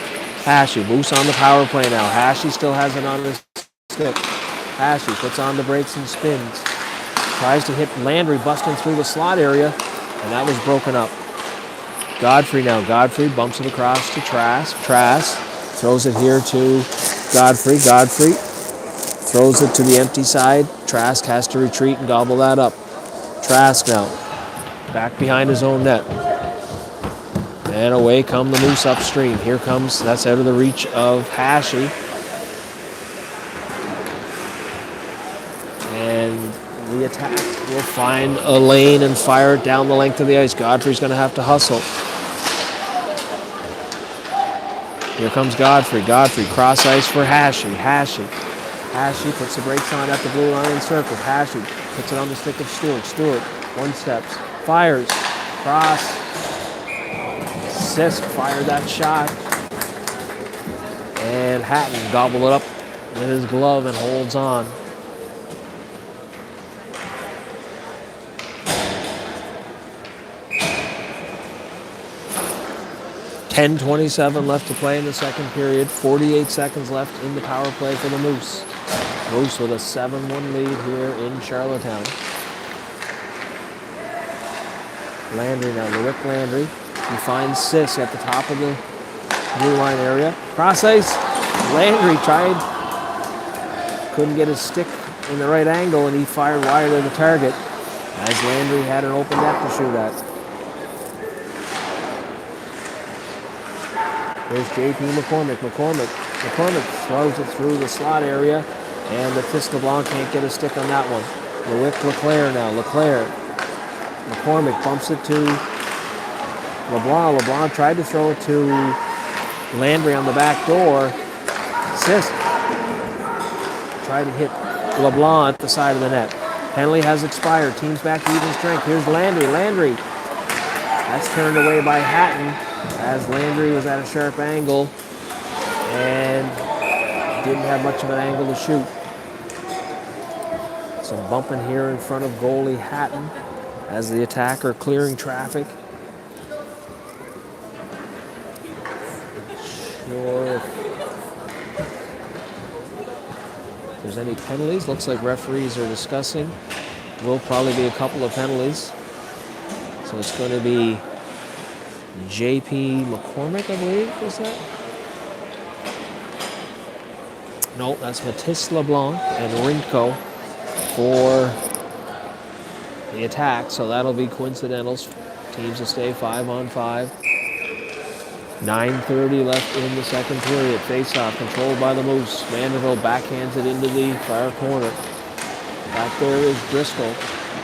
Hashi. Moose on the power play now. Hashi still has it on his stick. Hashi puts on the brakes and spins. Tries to hit Landry, busting through the slot area, and that was broken up. Godfrey now. Godfrey bumps it across to Trask. Trask throws it here to Godfrey. Godfrey throws it to the empty side. Trask has to retreat and gobble that up. Trask now. Back behind his own net. And away come the Moose upstream. Here comes, that's out of the reach of Hashi. And the attack will find a lane and fire it down the length of the ice. Godfrey's going to have to hustle. Here comes Godfrey. Godfrey, cross ice for Hashi. Hashi puts the brakes on at the blue line and circles. Hashi puts it on the stick of Stewart. Stewart, one steps, fires, cross, Sisk fired that shot. And Hatton gobbled it up with his glove and holds on. .10:27 left to play in the second period. 48 seconds left in the power play for the Moose. Moose with a 7-1 lead here in Charlottetown. Landry now, Lewick Landry. He finds Sisk at the top of the blue line area. Cross ice. Landry couldn't get his stick in the right angle, and he fired wide of the target as Landry had an open net to shoot at. There's J.P. McCormick. McCormick throws it through the slot area, and the Fist LeBlanc can't get a stick on that one. Lewick Leclerc now. McCormick bumps it to LeBlanc. LeBlanc tried to throw it to Landry on the back door. Sisk tried to hit LeBlanc at the side of the net. Penalty has expired. Team's back to even strength. Here's Landry. That's turned away by Hatton as Landry was at a sharp angle and didn't have much of an angle to shoot. Some bumping here in front of goalie Hatton as the attacker clearing traffic. Sure if there's any penalties. Looks like referees are discussing. Will probably be a couple of penalties. So it's going to be J.P. McCormick, I believe, is that? No, that's Matisse LeBlanc and Rinko for the attack. So that'll be coincidentals. Teams will stay 5-on-5. 9:30 left in the second period. Face-off controlled by the Moose. Vanderbilt backhands it into the far corner. Back there is Driscoll,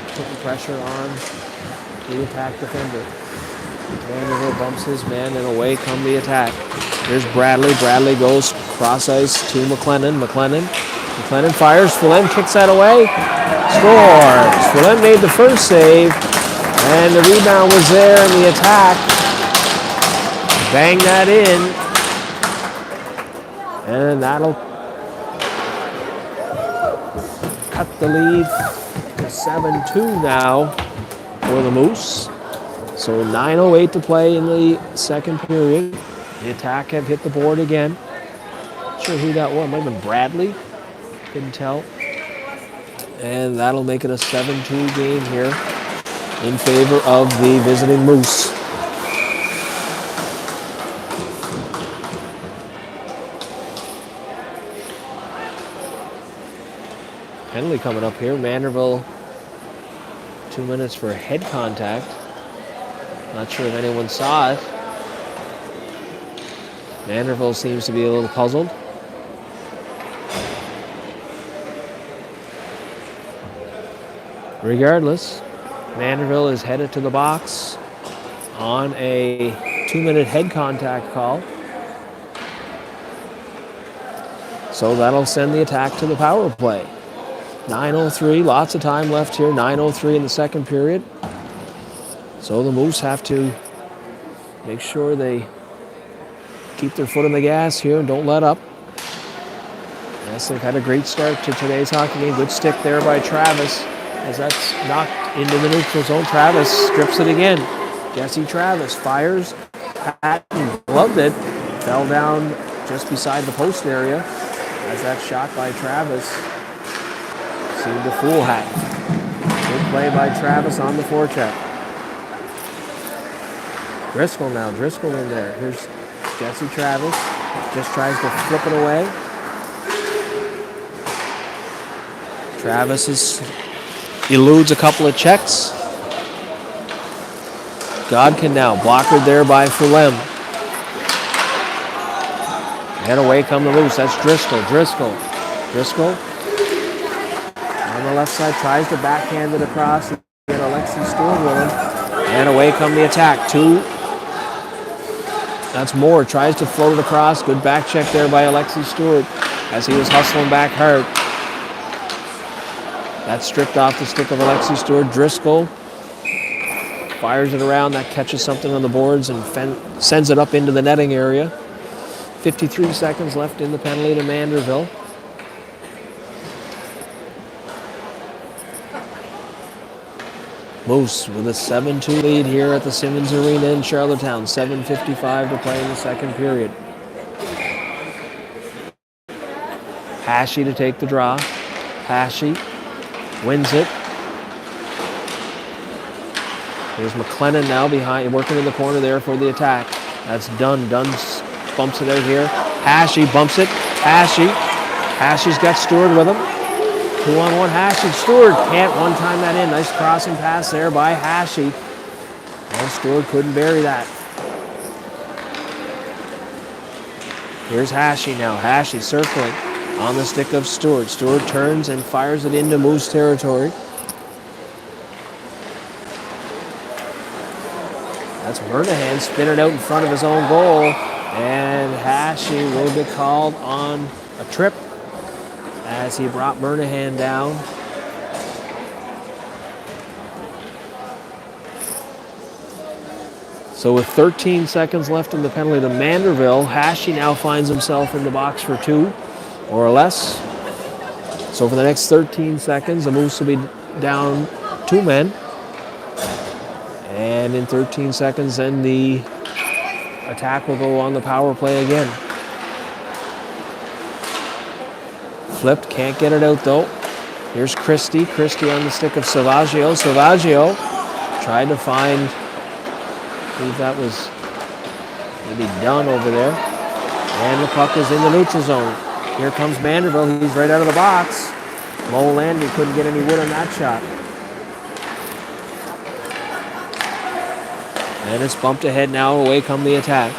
putting pressure on the attack defender. Vanderbilt bumps his man, and away come the attack. Here's Bradley. Bradley goes cross ice to McLennan. McLennan fires. Fulham kicks that away. Scores. Fulham made the first save, and the rebound was there, and the attack bang that in, and that'll cut the lead to 7-2 now for the Moose. So 9:08 to play in the second period. The attack have hit the board again. Not sure who that was. Might have been Bradley. Couldn't tell. And that'll make it a 7-2 game here in favor of the visiting Moose. Penalty coming up here. Vanderbilt, 2 minutes for head contact. Not sure if anyone saw it. Vanderbilt seems to be a little puzzled. Regardless, Vanderbilt is headed to the box on a 2-minute head contact call. So that'll send the attack to the power play. 9:03, lots of time left here. 9:03 in the second period. So the Moose have to make sure they keep their foot on the gas here and don't let up. Yes, they've had a great start to today's hockey game. Good stick there by Travis as that's knocked into the neutral zone. Travis strips it again. Jesse Travis fires. Hatton gloved it. Fell down just beside the post area as that shot by Travis seemed to fool Hatton. Good play by Travis on the forecheck. Driscoll now. Driscoll in there. Here's Jesse Travis. Just tries to flip it away. Travis eludes a couple of checks. Godkin now. Blockered there by Fulham. And away come the Moose. That's Driscoll. Driscoll on the left side tries to backhand it across. Get Alexi Stewart with him. And away come the attack. That's Moore. Tries to float it across. Good back check there by Alexi Stewart as he was hustling back hard. That's stripped off the stick of Alexi Stewart. Driscoll fires it around. That catches something on the boards and sends it up into the netting area. 53 seconds left in the penalty to Manderville. Moose with a 7-2 lead here at the Simmons Arena in Charlottetown. 7:55 to play in the second period. Hashi to take the draw. Hashi wins it. Here's McLennan now behind, working in the corner there for the attack. That's Dunn. Dunn bumps it out here. Hashi bumps it. Hashi's got Stewart with him. 2-on-1 Hashi. Stewart can't one-time that in. Nice crossing pass there by Hashi. And Stewart couldn't bury that. Here's Hashi now. Hashi circling on the stick of Stewart. Stewart turns and fires it into Moose territory. That's Murnahan spinning out in front of his own goal. And Hashi will be called on a trip as he brought Murnahan down. So with 13 seconds left in the penalty to Manderville, Hashi now finds himself in the box for 2 or less. So for the next 13 seconds, the Moose will be down 2 men. And in 13 seconds, then the attack will go on the power play again. Flipped, can't get it out though. Here's Christie. Christie on the stick of Salvaggio. Salvaggio tried to find, I believe that was maybe Dunn over there. And the puck is in the neutral zone. Here comes Manderville. He's right out of the box. Mo Landry couldn't get any wood on that shot. And it's bumped ahead now. Away come the attack.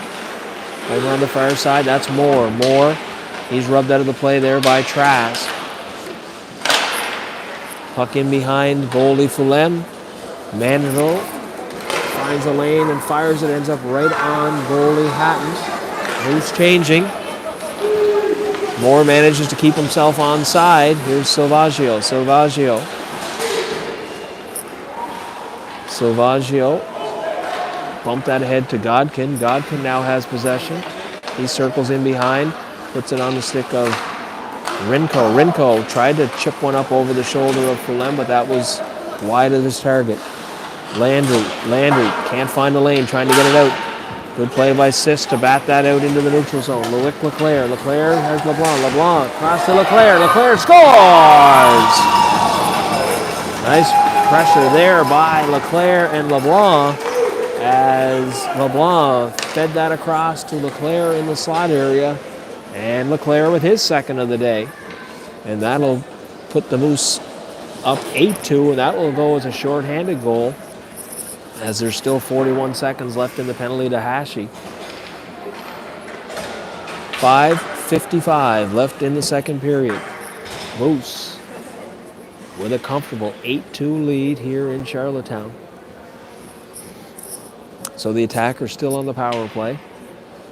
Over on the far side, that's Moore. Moore, he's rubbed out of the play there by Trask. Puck in behind goalie Fulem. Manderville finds a lane and fires it. Ends up right on goalie Hatton. Moose changing. Moore manages to keep himself onside. Here's Salvaggio. Salvaggio bumped that ahead to Godkin. Godkin now has possession. He circles in behind, puts it on the stick of Rinko. Rinko tried to chip one up over the shoulder of Fulem, but that was wide of his target. Landry can't find the lane, trying to get it out. Good play by Sis to bat that out into the neutral zone. Leclerc has LeBlanc. LeBlanc across to Leclerc. Leclerc scores! Nice pressure there by Leclerc and LeBlanc, as LeBlanc fed that across to Leclerc in the slot area, and Leclerc with his second of the day. And that'll put the Moose up 8-2, and that will go as a shorthanded goal, as there's still 41 seconds left in the penalty to Hashi. 5:55 left in the second period. Moose with a comfortable 8-2 lead here in Charlottetown. So the attackers still on the power play.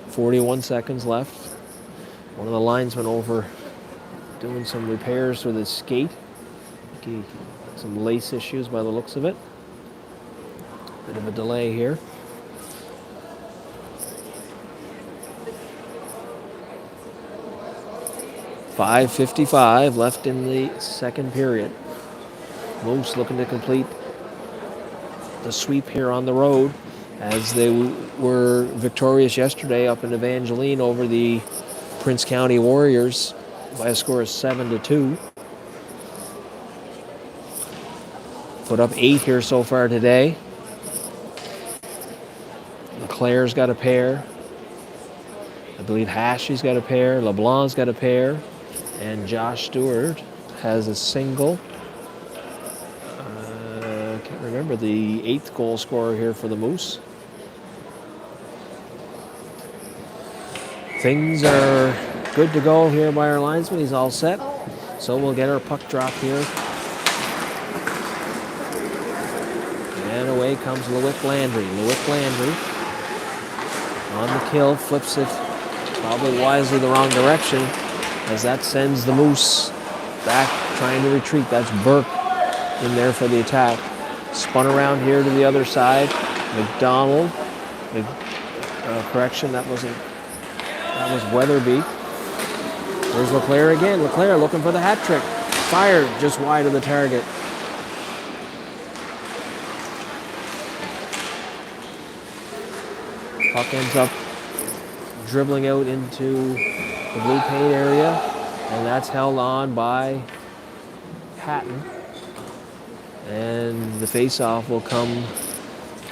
41 seconds left. One of the linesmen over doing some repairs with his skate. Some lace issues by the looks of it. Bit of a delay here. .555 left in the second period. Moose looking to complete the sweep here on the road, as they were victorious yesterday up in Evangeline over the Prince County Warriors by a score of 7-2. Put up 8 here so far today. Leclerc's got a pair. I believe Hashi's got a pair. LeBlanc's got a pair. And Josh Stewart has a single. I can't remember the 8th goal scorer here for the Moose. Things are good to go here by our linesman. He's all set. So we'll get our puck drop here. And away comes Lewick Landry. On the kill, flips it probably wisely the wrong direction, as that sends the Moose back trying to retreat. That's Burke in there for the attack. Spun around here to the other side. McDonald. Correction, that was Weatherby. There's LeClaire again. LeClaire looking for the hat trick. Fired just wide of the target. Puck ends up dribbling out into the blue paint area, and that's held on by Hatton. And the face-off will come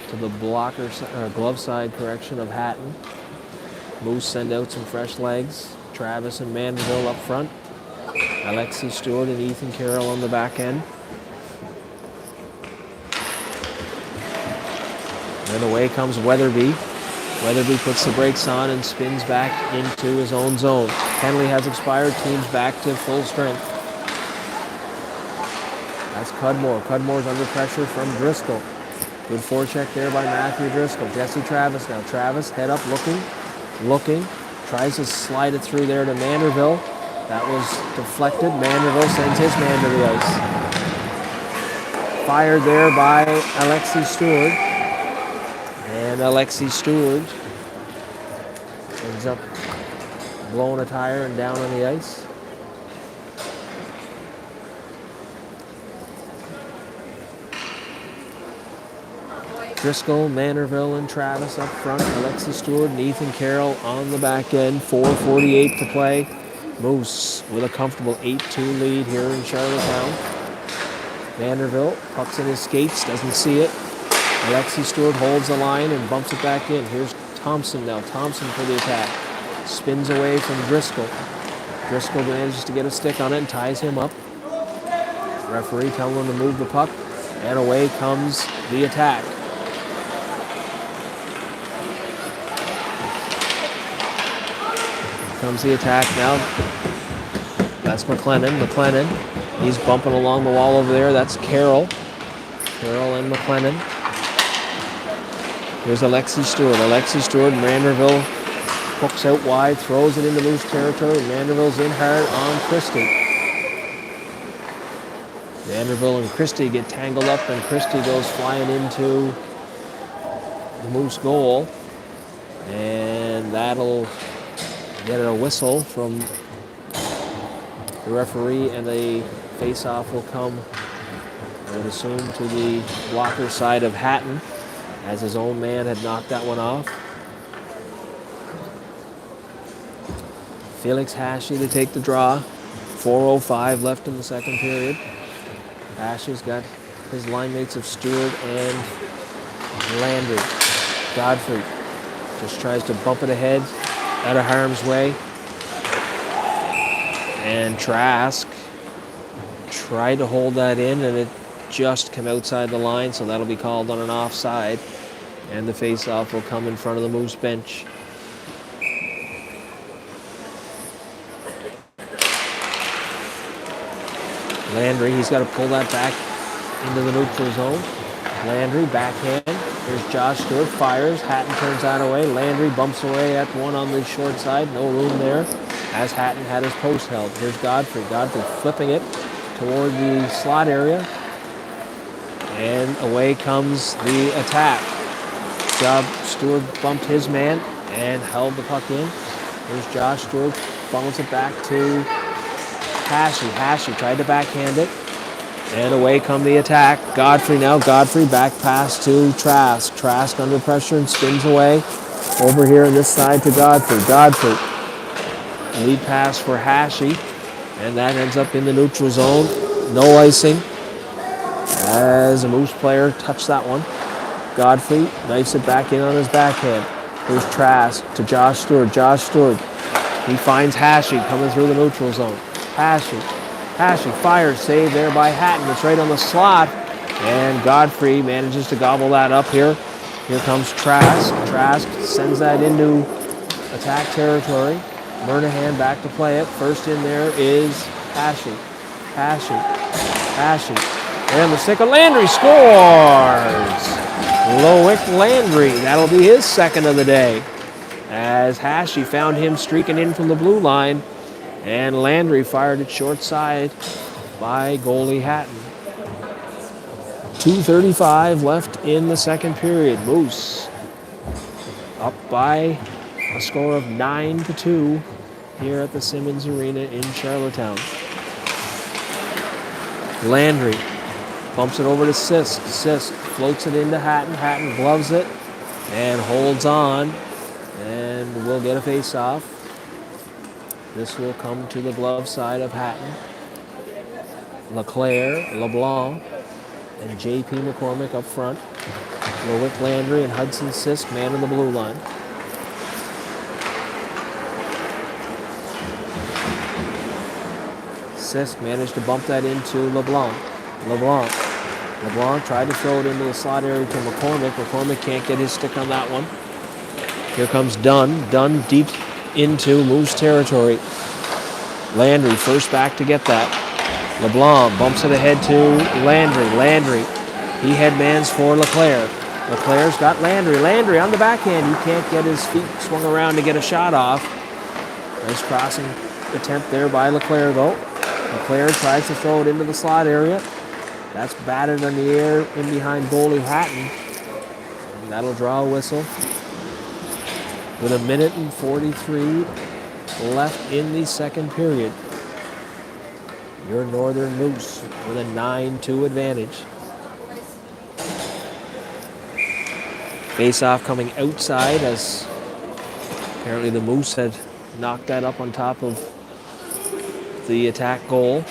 to the glove side correction of Hatton. Moose send out some fresh legs. Travis and Mandeville up front. Alexi Stewart and Ethan Carroll on the back end. And away comes Weatherby. Weatherby puts the brakes on and spins back into his own zone. Penalty has expired. Team's back to full strength. That's Cudmore. Cudmore's under pressure from Driscoll. Good forecheck there by Matthew Driscoll. Jesse Travis now. Travis head up looking. Tries to slide it through there to Manderville. That was deflected. Manderville sends his man to the ice. Fired there by Alexi Stewart. And Alexi Stewart ends up blowing a tire and down on the ice. Driscoll, Manderville, and Travis up front. Alexi Stewart and Ethan Carroll on the back end. 4:48 to play. Moose with a comfortable 8-2 lead here in Charlottetown. Manderville pucks in his skates, doesn't see it. Alexi Stewart holds the line and bumps it back in. Here's Thompson now. Thompson for the attack. Spins away from Driscoll. Driscoll manages to get a stick on it and ties him up. Referee telling him to move the puck. And away comes the attack. Here comes the attack now. That's McLennan. He's bumping along the wall over there. That's Carroll. Carroll and McLennan. Here's Alexi Stewart. Alexi Stewart, Manderville hooks out wide, throws it into Moose territory. Manderville's in hard on Christie. Manderville and Christie get tangled up, and Christie goes flying into the Moose goal. And that'll get a whistle from the referee, and the face-off will come, I would assume, to the blocker side of Hatton, as his own man had knocked that one off. Felix Hashi to take the draw. 4:05 left in the second period. Hashi's got his line mates of Stewart and Landry. Godfrey just tries to bump it ahead, out of harm's way. And Trask tried to hold that in, and it just came outside the line, so that'll be called on an offside. And the face-off will come in front of the Moose bench. Landry, he's got to pull that back into the neutral zone. Landry, backhand. Here's Josh Stewart, fires. Hatton turns that away. Landry bumps away at one on the short side. No room there, as Hatton had his post held. Here's Godfrey. Godfrey flipping it toward the slot area. And away comes the attack. Stewart bumped his man and held the puck in. Here's Josh Stewart, funnels it back to Hashi. Hashi tried to backhand it. And away come the attack. Godfrey now. Godfrey back pass to Trask. Trask under pressure and spins away. Over here on this side to Godfrey. Godfrey. Lead pass for Hashi. And that ends up in the neutral zone. No icing, as a Moose player touched that one. Godfrey knifes it back in on his backhand. Here's Trask to Josh Stewart. Josh Stewart. He finds Hashi coming through the neutral zone. Hashi fires, save there by Hatton. It's right on the slot. And Godfrey manages to gobble that up here. Here comes Trask. Trask sends that into attack territory. Murnahan back to play it. First in there is Hashi. And the stick of Landry scores! Loic Landry. That'll be his second of the day, as Hashi found him streaking in from the blue line, and Landry fired it short side by goalie Hatton. 2:35 left in the second period. Moose up by a score of 9-2 here at the Simmons Arena in Charlottetown. Landry bumps it over to Sisk. Sisk floats it into Hatton. Hatton gloves it and holds on and will get a face-off. This will come to the glove side of Hatton. LeClaire, LeBlanc, and J.P. McCormick up front. Loic Landry and Hudson Sisk man in the blue line. Sisk managed to bump that into LeBlanc. LeBlanc tried to throw it into the slot area to McCormick. McCormick can't get his stick on that one. Here comes Dunn. Dunn deep into Moose territory. Landry first back to get that. LeBlanc bumps it ahead to Landry. Landry, he headmans for LeClaire. LeClaire's got Landry. Landry on the backhand. He can't get his feet swung around to get a shot off. Nice crossing attempt there by LeClaire, though. LeClaire tries to throw it into the slot area. That's batted in the air in behind goalie Hatton. And that'll draw a whistle. With 1:43 left in the second period. Your Northern Moose with a 9-2 advantage. Face-off coming outside as apparently the Moose had knocked that up on top of the attack goal.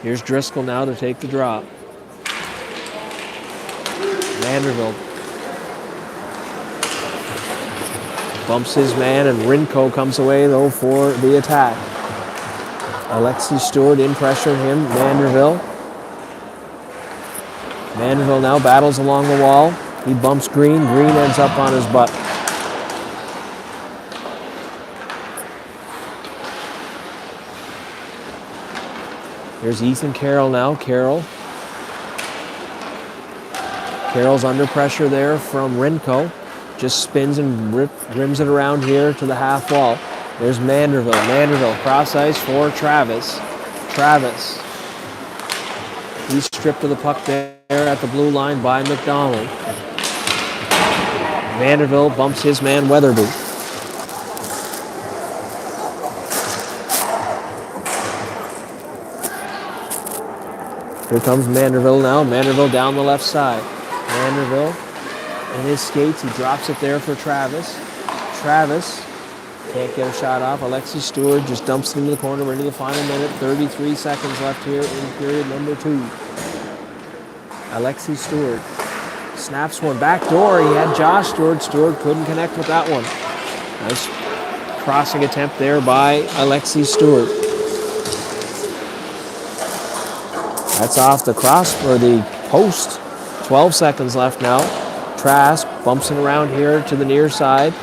Here's Driscoll now to take the drop. Vanderbilt bumps his man, and Rinko comes away, though, for the attack. Alexi Stewart in pressure him. Vanderbilt now battles along the wall. He bumps Green. Green ends up on his butt. Here's Ethan Carroll now. Carroll's under pressure there from Rinko. Just spins and rims it around here to the half wall. There's Manderville. Manderville cross ice for Travis. Travis. He's stripped of the puck there at the blue line by McDonald. Vanderbilt bumps his man Weatherby. Here comes Manderville now. Manderville down the left side. Manderville in his skates. He drops it there for Travis. Travis can't get a shot off. Alexi Stewart just dumps it into the corner. We're into the final minute. 33 seconds left here in period number 2. Alexi Stewart snaps one back door. He had Josh Stewart. Stewart couldn't connect with that one. Nice crossing attempt there by Alexi Stewart. That's off the cross or the post. 12 seconds left now. Trask bumps it around here to the near side.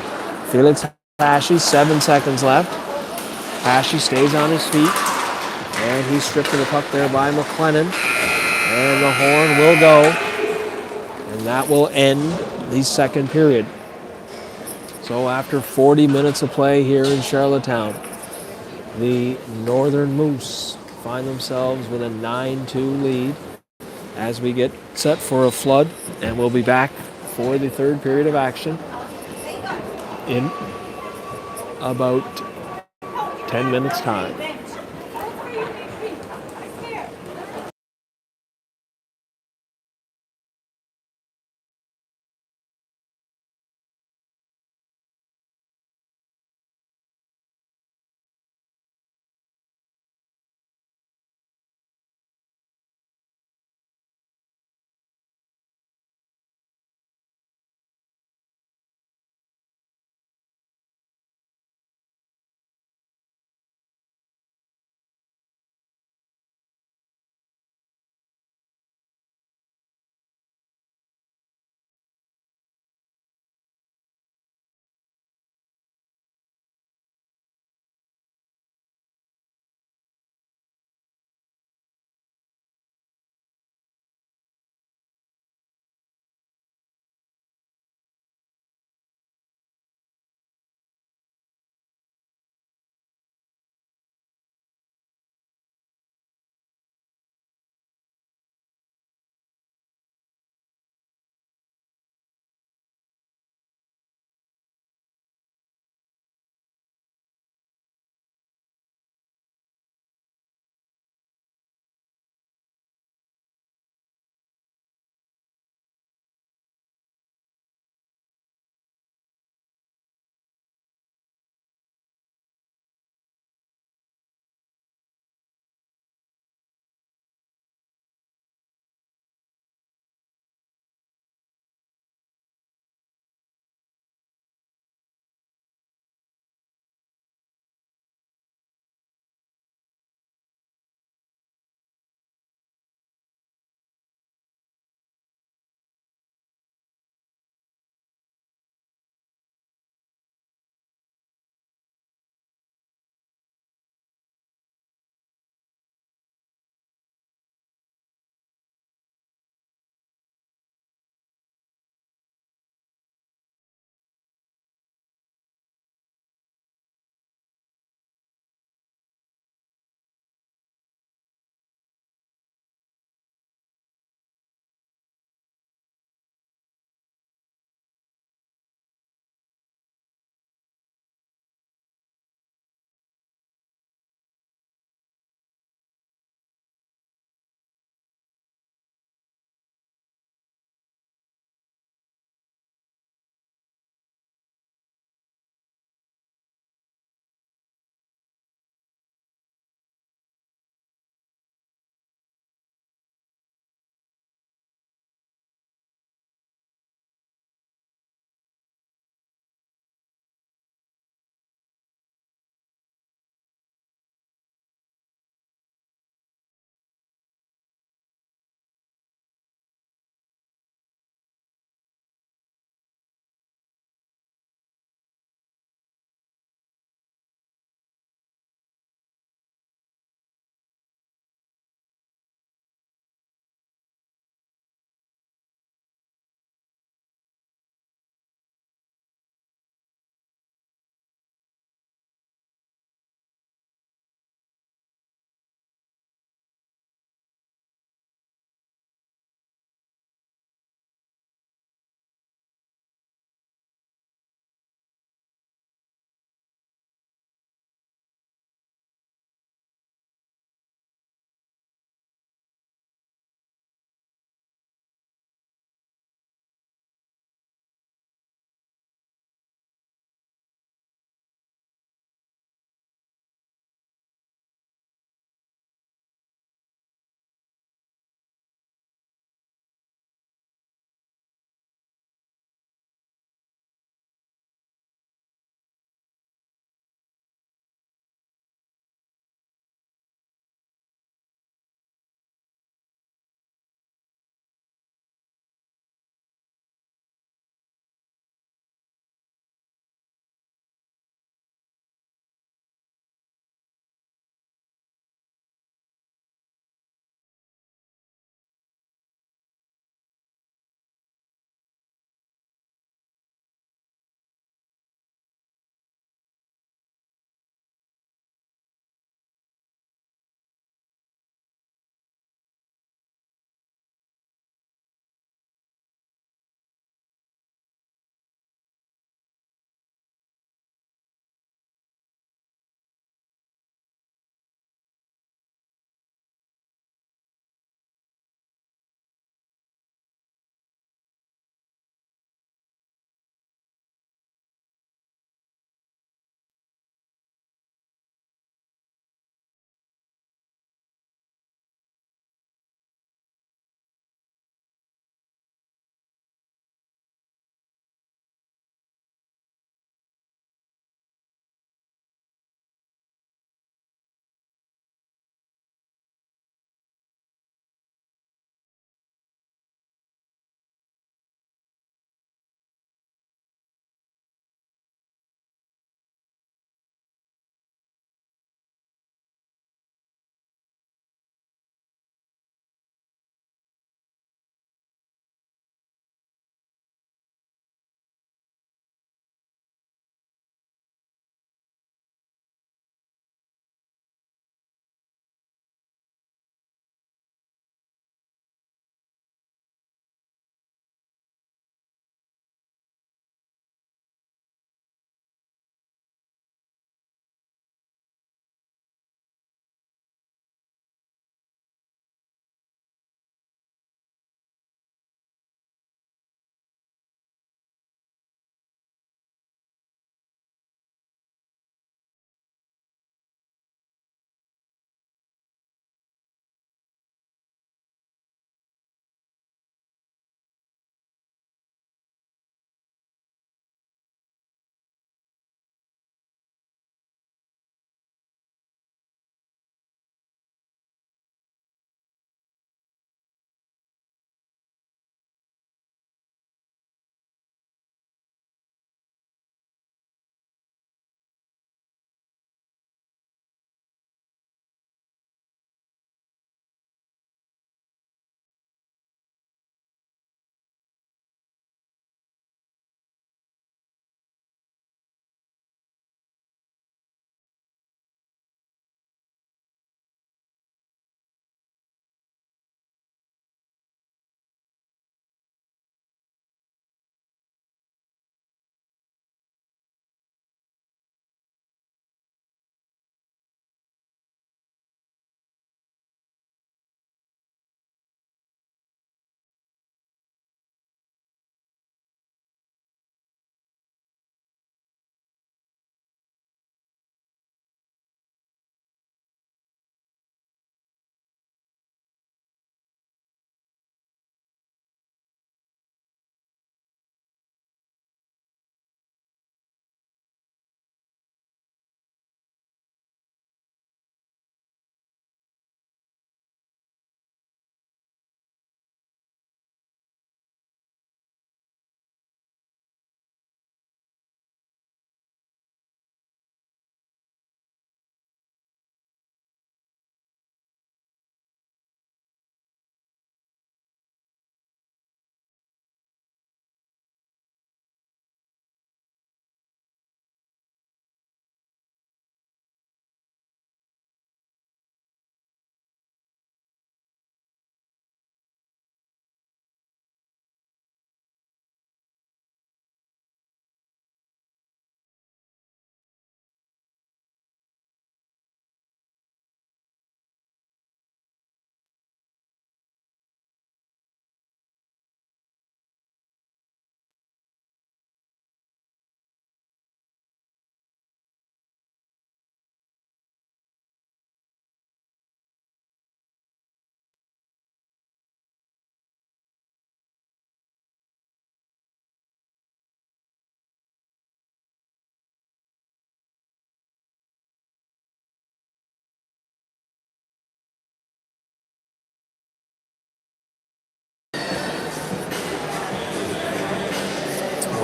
Felix Hashy, 7 seconds left. Hashy stays on his feet. And he's stripped of the puck there by McLennan. And the horn will go. And that will end the second period. So after 40 minutes of play here in Charlottetown, the Northern Moose find themselves with a 9-2 lead as we get set for a flood, and we'll be back for the third period of action in about 10 minutes time.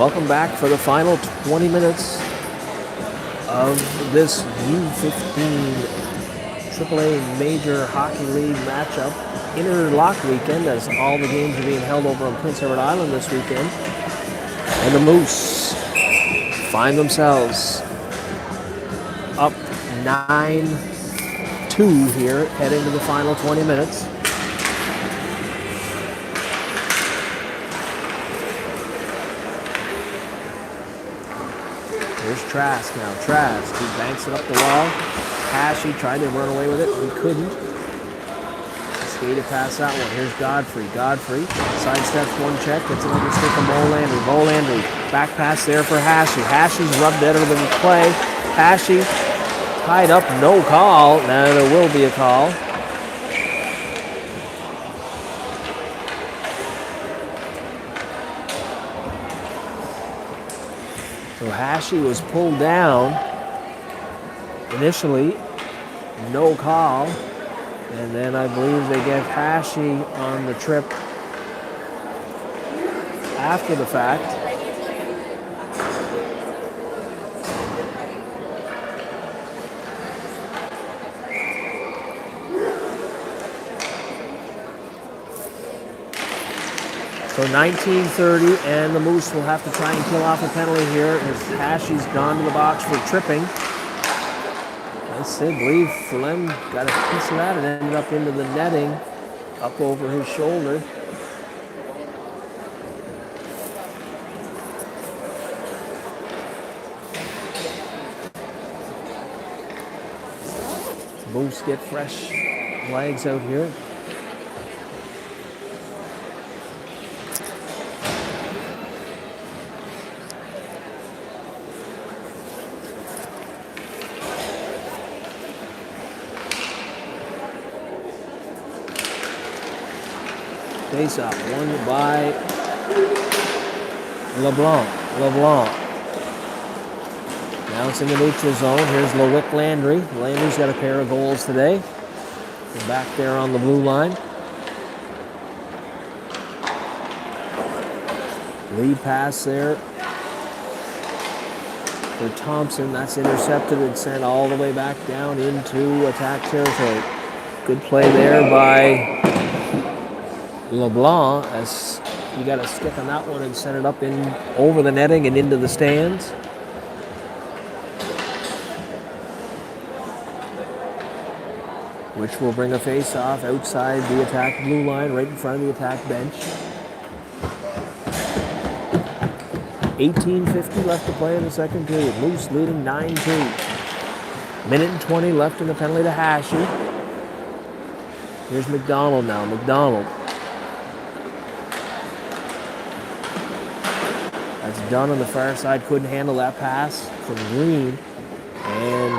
Welcome back for the final 20 minutes of this U15 AAA Major Hockey League matchup. Interlock weekend, as all the games are being held over on Prince Edward Island this weekend. And the Moose find themselves up 9-2 here, heading to the final 20 minutes. Here's Trask now. Trask, he banks it up the wall. Hashy tried to run away with it, he couldn't. Skated past that one. Here's Godfrey. Godfrey sidesteps one check, gets another stick of Bo Landry. Bo Landry, back pass there for Hashy. Hashy's rubbed out of the play. Hashy tied up, no call. Now there will be a call. So Hashy was pulled down. Initially, no call. And then I believe they get Hashy on the trip after the fact. So 19:30, and the Moose will have to try and kill off a penalty here as Hashy's gone to the box for tripping. I believe Flem got a piece of that and ended up into the netting up over his shoulder. Moose get fresh legs out here. Face up, won by LeBlanc. Now it's in the neutral zone. Here's LeWick Landry. Landry's got a pair of goals today. We're back there on the blue line. Lead pass there for Thompson. That's intercepted and sent all the way back down into attack territory. Good play there by LeBlanc, as you got a stick on that one and sent it up in over the netting and into the stands. Which will bring a face-off outside the attack blue line, right in front of the attack bench. 18:50 left to play in the second period. Moose leading 9-2. Minute and 20 left in the penalty to Hashy. Here's McDonald now. McDonald. That's done on the far side. Couldn't handle that pass from Green. And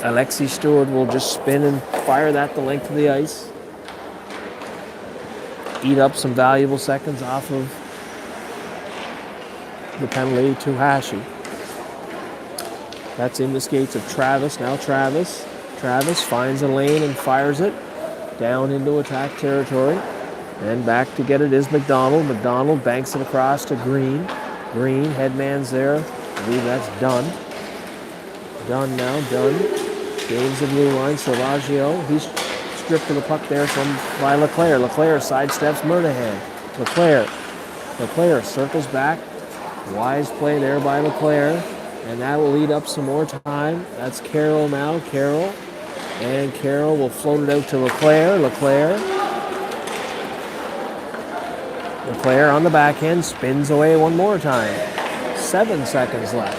Alexi Stewart will just spin and fire that the length of the ice. Eat up some valuable seconds off of the penalty to Hashy. That's in the skates of Travis. Now Travis finds a lane and fires it down into attack territory. And back to get it is McDonald. McDonald banks it across to Green. Green, headman's there. I believe that's done. Done now, done. Gains the blue line. Serraggio, he's stripped of the puck there by Leclerc. Leclerc sidesteps Murnahan. Leclerc circles back. Wise play there by Leclerc. And that will lead up some more time. That's Carroll now. Carroll. And Carroll will float it out to Leclerc. Leclerc on the backhand spins away one more time. 7 seconds left.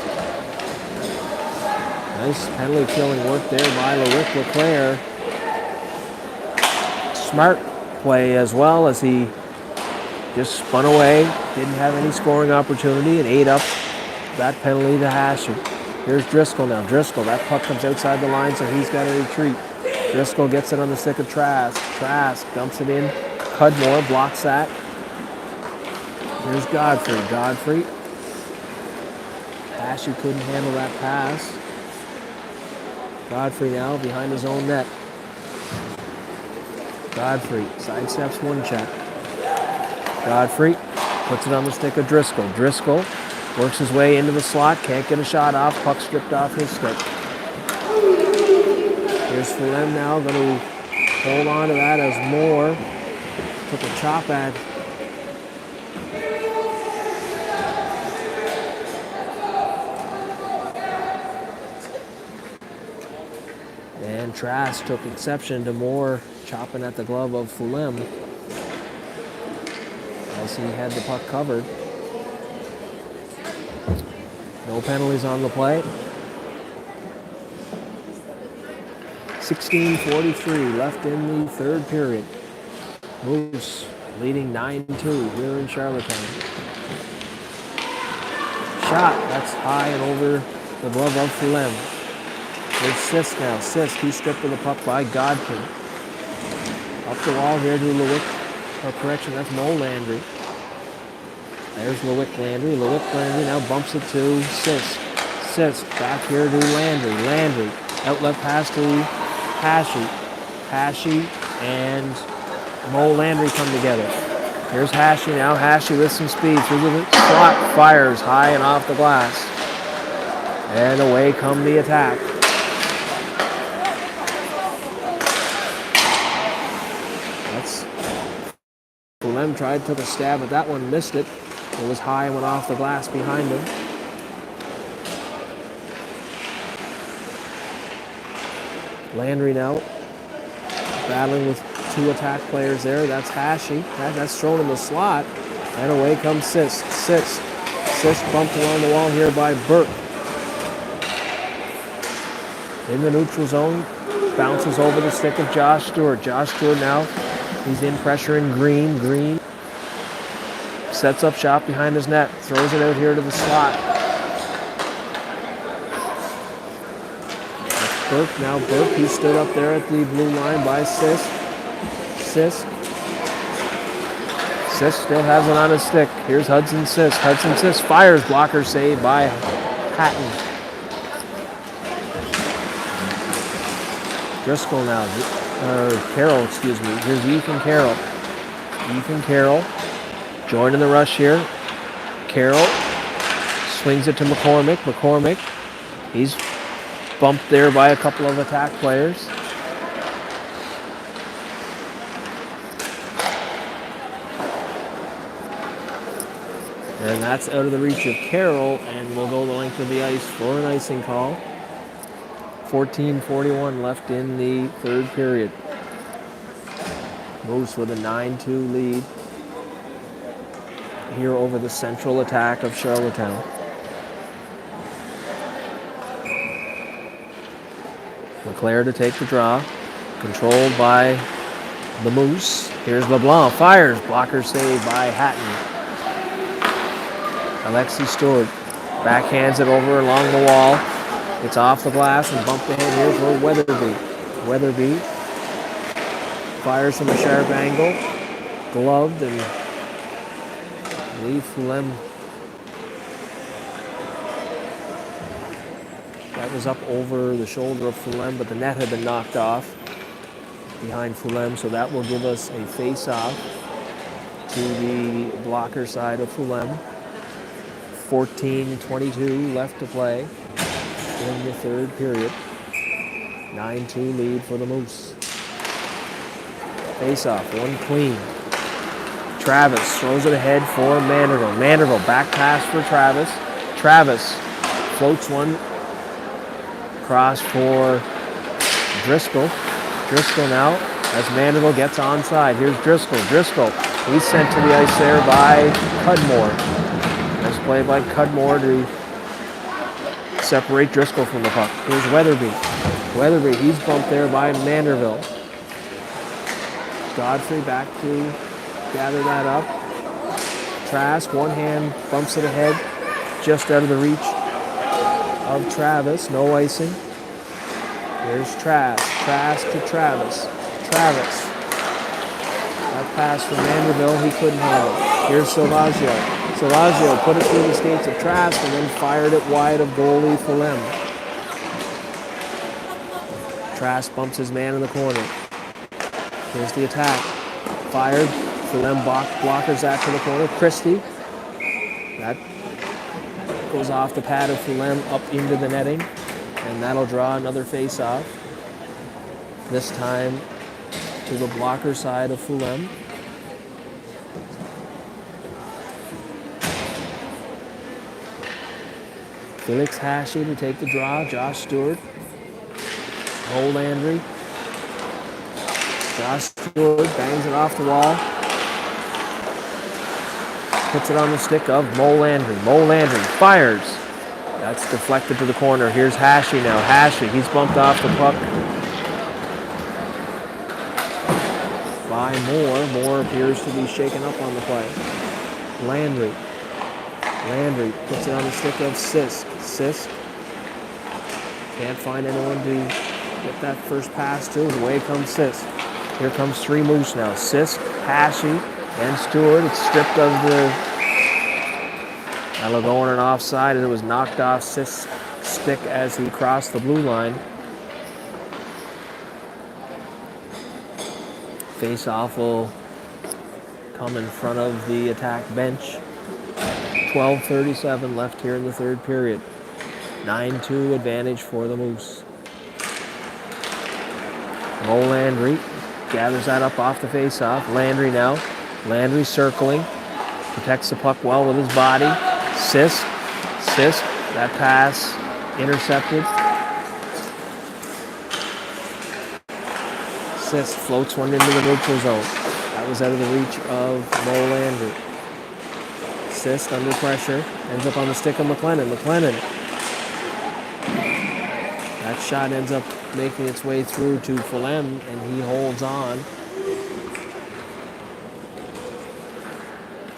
Nice penalty killing work there by Leclerc. Smart play as well, as he just spun away. Didn't have any scoring opportunity and ate up that penalty to Hashy. Here's Driscoll now. Driscoll, that puck comes outside the line, so he's got to retreat. Driscoll gets it on the stick of Trask. Trask dumps it in. Cudmore blocks that. Here's Godfrey. Hashy couldn't handle that pass. Godfrey now behind his own net. Godfrey sidesteps one check. Godfrey puts it on the stick of Driscoll. Driscoll works his way into the slot, can't get a shot off, puck stripped off his stick. Here's Fulham now, going to hold on to that as Moore took a chop at and Trask took exception to Moore chopping at the glove of Fulham as he had the puck covered. No penalties on the play. 16:43 left in the third period. Moose leading 9-2 here in Charlottetown. Shot, that's high and over the glove of Fulham. There's Sisk now. Sisk, he's stripped of the puck by Godkin. Up the wall here to Lewick. Or correction, that's Mo Landry. There's Lewick Landry. Lewick Landry now bumps it to Sisk. Sisk back here to Landry. Landry outlet pass to Hashi. Hashi and Mo Landry come together. Here's Hashi now. Hashi with some speed through the slot. Fires high and off the glass. And away come the attack. Fulham tried, took a stab at that one, missed it. It was high and went off the glass behind him. Landry now battling with two attack players there. That's Hashi. That's thrown in the slot. And away comes Sisk. Sisk bumped along the wall here by Burke. In the neutral zone, bounces over the stick of Josh Stewart. Josh Stewart now, he's in pressure in Green. Green sets up shop behind his net. Throws it out here to the slot. That's Burke. Now Burke, he stood up there at the blue line by Sisk. Sisk still has it on his stick. Here's Hudson Sisk. Hudson Sisk fires. Blocker save by Hatton. Driscoll now. Carroll, excuse me. Here's Ethan Carroll. Ethan Carroll joining the rush here. Carroll swings it to McCormick. McCormick, he's bumped there by a couple of attack players. And that's out of the reach of Carroll, and will go the length of the ice for an icing call. 14:41 left in the third period. Moose with a 9-2 lead here over the central attack of Charlottetown. LeClaire to take the draw, controlled by the Moose. Here's LeBlanc, fires, blocker save by Hatton. Alexi Stewart backhands it over along the wall. It's off the glass and bumped ahead here for Weatherby. Weatherby fires from a sharp angle, gloved, and leave Fulham. That was up over the shoulder of Fulham, but the net had been knocked off behind Fulham, so that will give us a face-off to the blocker side of Fulham. 14:22 left to play in the third period. 9-2 lead for the Moose. Face-off, one clean. Travis throws it ahead for Manderville. Manderville, back pass for Travis. Travis floats one across for Driscoll. Driscoll now, as Manderville gets onside. Here's Driscoll. Driscoll, he's sent to the ice there by Cudmore. Nice play by Cudmore to separate Driscoll from the puck. Here's Weatherby. Weatherby, he's bumped there by Manderville. Godfrey back to gather that up. Trask, one hand, bumps it ahead, just out of the reach of Travis. No icing. Here's Trask. Trask to Travis. Travis. That pass from Manderville, he couldn't handle. Here's Salvaggio. Salvaggio put it through the skates of Trask and then fired it wide of goalie Fulham. Trask bumps his man in the corner. Here's the attack. Fired Fulham blockers that to the corner. Christie. That goes off the pad of Fulham up into the netting. And that'll draw another face-off. This time to the blocker side of Fulham. Felix Hashi to take the draw. Josh Stewart. Mo Landry. Josh Stewart bangs it off the wall. Puts it on the stick of Mo Landry. Mo Landry fires. That's deflected to the corner. Here's Hashi now. Hashi, he's bumped off the puck by Moore. Moore appears to be shaken up on the play. Landry. Landry puts it on the stick of Sisk. Sisk can't find anyone to get that first pass to. Away comes Sisk. Here comes three Moose now. Sisk, Hashi, and Stewart. It's stripped of the... That'll go on an offside, and it was knocked off Sisk's stick as he crossed the blue line. Face-off will come in front of the attack bench. 12:37 left here in the third period. 9-2 advantage for the Moose. Mo Landry gathers that up off the face-off. Landry now. Landry circling. Protects the puck well with his body. Sisk. That pass intercepted. Sisk floats one into the neutral zone. That was out of the reach of Mo Landry. Sisk under pressure. Ends up on the stick of McLennan. McLennan. That shot ends up making its way through to Fulham, and he holds on.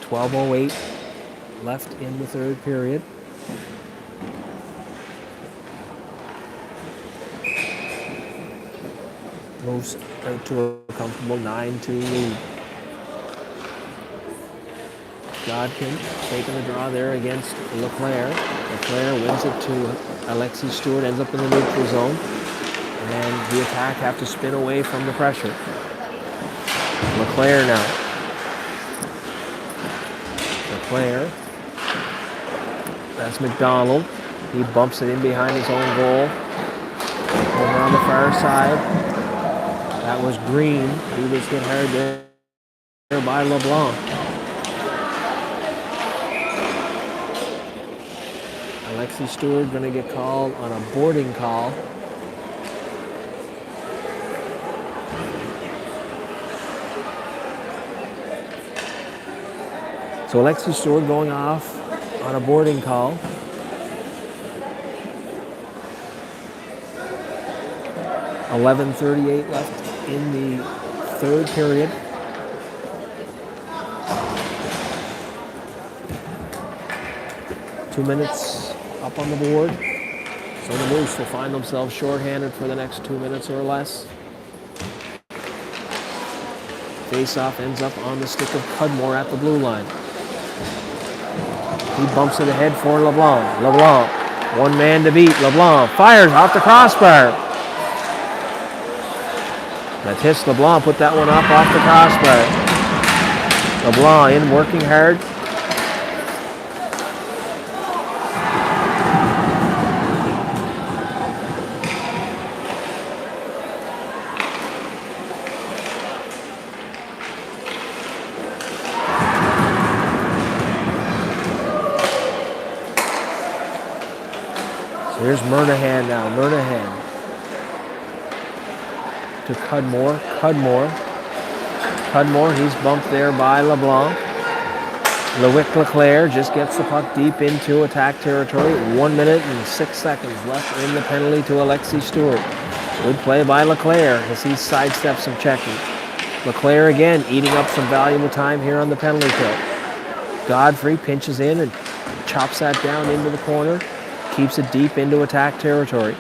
12:08 left in the third period. Moves out to a comfortable 9-2 lead. Godkin taking the draw there against LeClaire. LeClaire wins it to Alexi Stewart, ends up in the neutral zone. And the attack have to spin away from the pressure. LeClaire now. LeClaire. That's McDonald. He bumps it in behind his own goal. Over on the far side. That was Green. He was hit hard there by LeBlanc. Alexi Stewart going to get called on a boarding call. So Alexi Stewart going off on a boarding call. $11:38 left in the third period. Two minutes up on the board. So the Moose will find themselves shorthanded for the next 2 minutes or less. Face-off ends up on the stick of Cudmore at the blue line. He bumps it ahead for LeBlanc. LeBlanc, one man to beat. LeBlanc fires off the crossbar. Mathis LeBlanc put that one up off the crossbar. LeBlanc in working hard. Here's Murnahan now. Murnahan to Cudmore. Cudmore, he's bumped there by LeBlanc. LeWick Leclaire just gets the puck deep into attack territory. 1 minute and 6 seconds left in the penalty to Alexi Stewart. Good play by Leclaire as he sidesteps some checking. Leclaire again eating up some valuable time here on the penalty kill. Godfrey pinches in and chops that down into the corner. Keeps it deep into attack territory.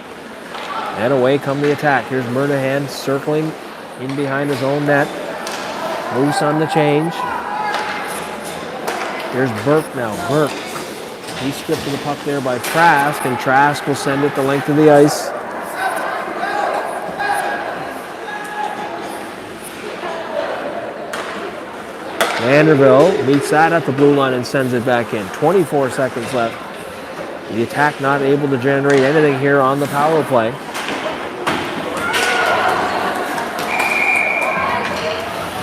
And away come the attack. Here's Murnahan circling in behind his own net. Moose on the change. Here's Burke now. Burke. He's stripped of the puck there by Trask, and Trask will send it the length of the ice. Vanderbilt meets that at the blue line and sends it back in. 24 seconds left. The attack not able to generate anything here on the power play.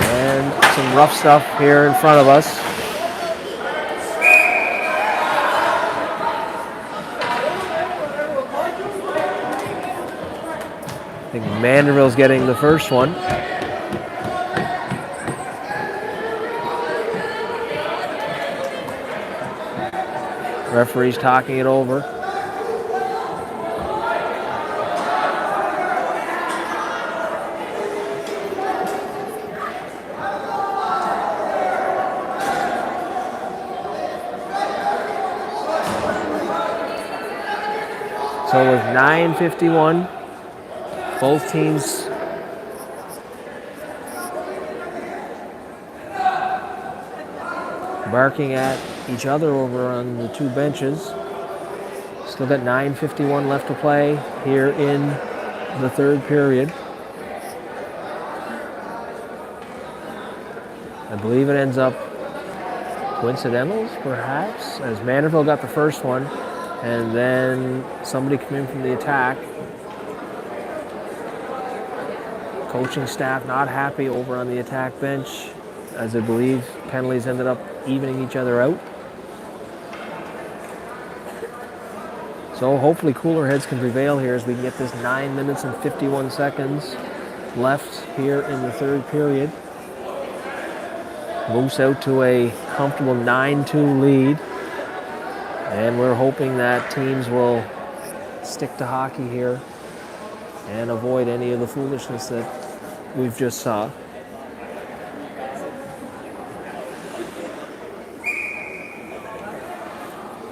And some rough stuff here in front of us. I think Vanderbilt's getting the first one. Referee's talking it over. So with 9:51, both teams barking at each other over on the two benches. Still got 9:51 left to play here in the third period. I believe it ends up coincidentals, perhaps, as Vanderbilt got the first one, and then somebody came in from the attack. Coaching staff not happy over on the attack bench, as I believe penalties ended up evening each other out. So hopefully cooler heads can prevail here as we can get this 9 minutes and 51 seconds left here in the third period. Moose out to a comfortable 9-2 lead. And we're hoping that teams will stick to hockey here and avoid any of the foolishness that we've just saw.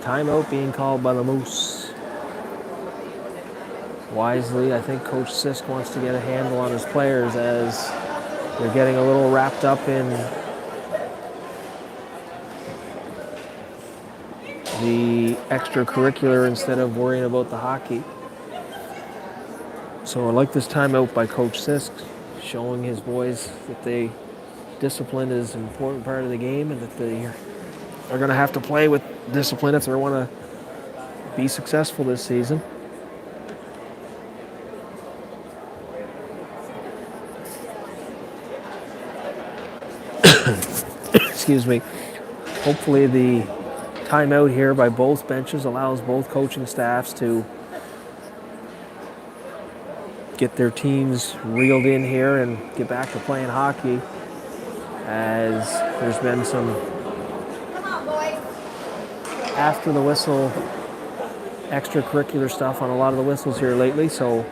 Timeout being called by the Moose. Wisely, I think Coach Sisk wants to get a handle on his players as they're getting a little wrapped up in the extracurricular instead of worrying about the hockey. So I like this timeout by Coach Sisk, showing his boys that discipline is an important part of the game and that they are going to have to play with discipline if they want to be successful this season. Excuse me. Hopefully the timeout here by both benches allows both coaching staffs to get their teams reeled in here and get back to playing hockey, as there's been some after the whistle extracurricular stuff on a lot of the whistles here lately, so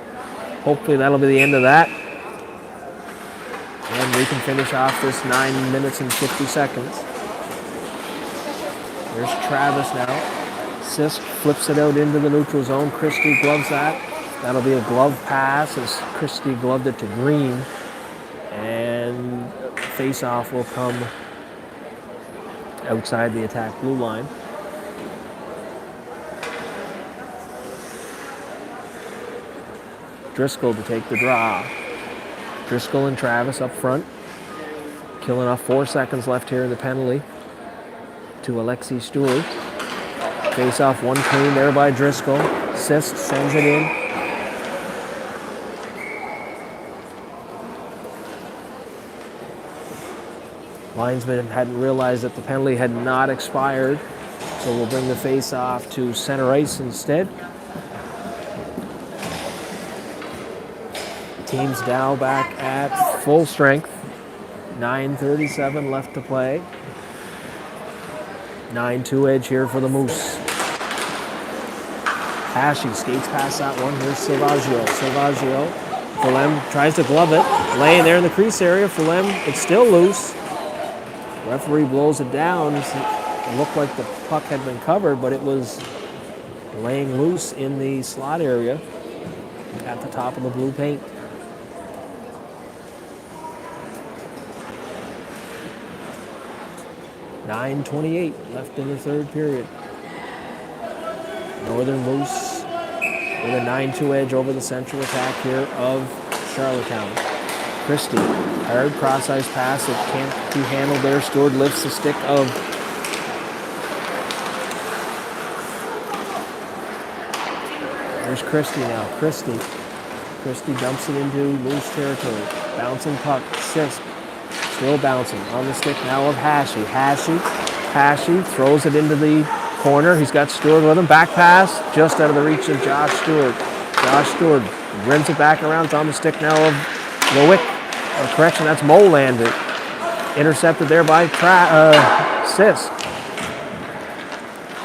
hopefully that'll be the end of that. And we can finish off this 9 minutes and 50 seconds. There's Travis now. Sisk flips it out into the neutral zone. Christie gloves that. That'll be a glove pass as Christie gloved it to Green. And face-off will come outside the attack blue line. Driscoll to take the draw. Driscoll and Travis up front. Killing off 4 seconds left here in the penalty to Alexi Stewart. Face off one clean there by Driscoll. Sisk sends it in. Linesman hadn't realized that the penalty had not expired, so we'll bring the face off to center ice instead. Teams now back at full strength. 9:37 left to play. 9-2 edge here for the Moose. Ashy skates past that one. Here's Silvaggio. Fulem tries to glove it. Laying there in the crease area. Fulem, it's still loose. Referee blows it down. It looked like the puck had been covered, but it was laying loose in the slot area at the top of the blue paint. .9:28 left in the third period. Northern Moose with a 9-2 edge over the central attack here of Charlottetown. Christie, hard cross-ice pass. It can't be handled there. Stewart lifts the stick of There's Christie now. Christie dumps it into Moose territory. Bouncing puck. Sisk still bouncing. On the stick now of Hashi. Hashi throws it into the corner. He's got Stewart with him. Back pass just out of the reach of Josh Stewart. Josh Stewart rims it back around. It's on the stick now of Lowick. Correction, that's Molander. Intercepted there by Sisk.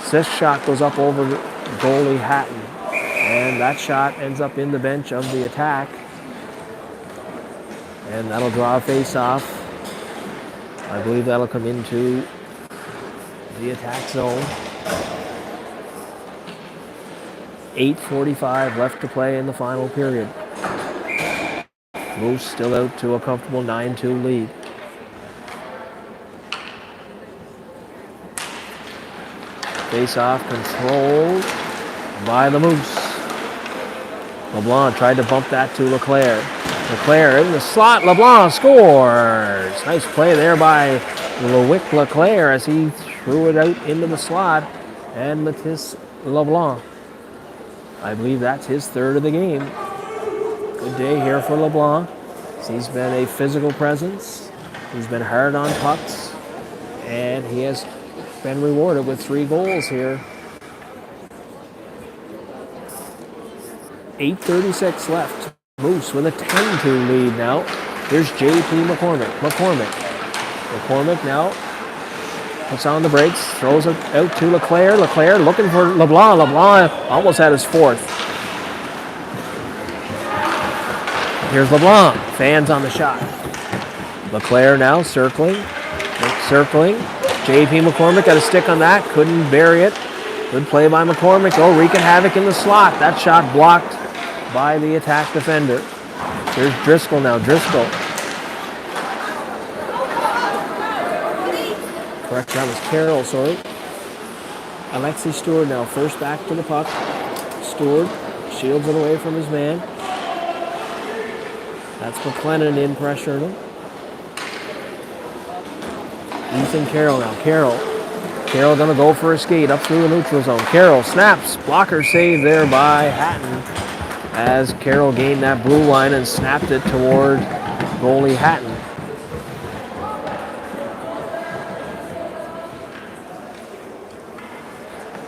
Sisk's shot goes up over goalie Hatton. And that shot ends up in the bench of the attack. And that'll draw a face-off. I believe that'll come into the attack zone. 8:45 left to play in the final period. Moose still out to a comfortable 9-2 lead. Face-off controlled by the Moose. LeBlanc tried to bump that to Leclerc. Leclerc in the slot. LeBlanc scores. Nice play there by Lowick Leclerc as he threw it out into the slot. And Mathis LeBlanc, I believe that's his third of the game. Good day here for LeBlanc. He's been a physical presence. He's been hard on pucks. And he has been rewarded with 3 goals here. 8:36 left. Moose with a 10-2 lead now. Here's JP McCormick. McCormick now puts on the brakes, throws it out to Leclerc. Leclerc looking for LeBlanc. LeBlanc almost had his 4th. Here's LeBlanc. Fans on the shot. Leclerc now circling. JP McCormick got a stick on that. Couldn't bury it. Good play by McCormick. Oh, wreaking havoc in the slot. That shot blocked by the attack defender. Here's Driscoll now. Driscoll. Correct, that was Carroll, sorry. Alexi Stewart now. First back to the puck. Stewart shields it away from his man. That's McLennan in pressuring him. Ethan Carroll now. Carroll gonna go for a skate up through the neutral zone. Carroll snaps. Blocker save there by Hatton as Carroll gained that blue line and snapped it toward goalie Hatton.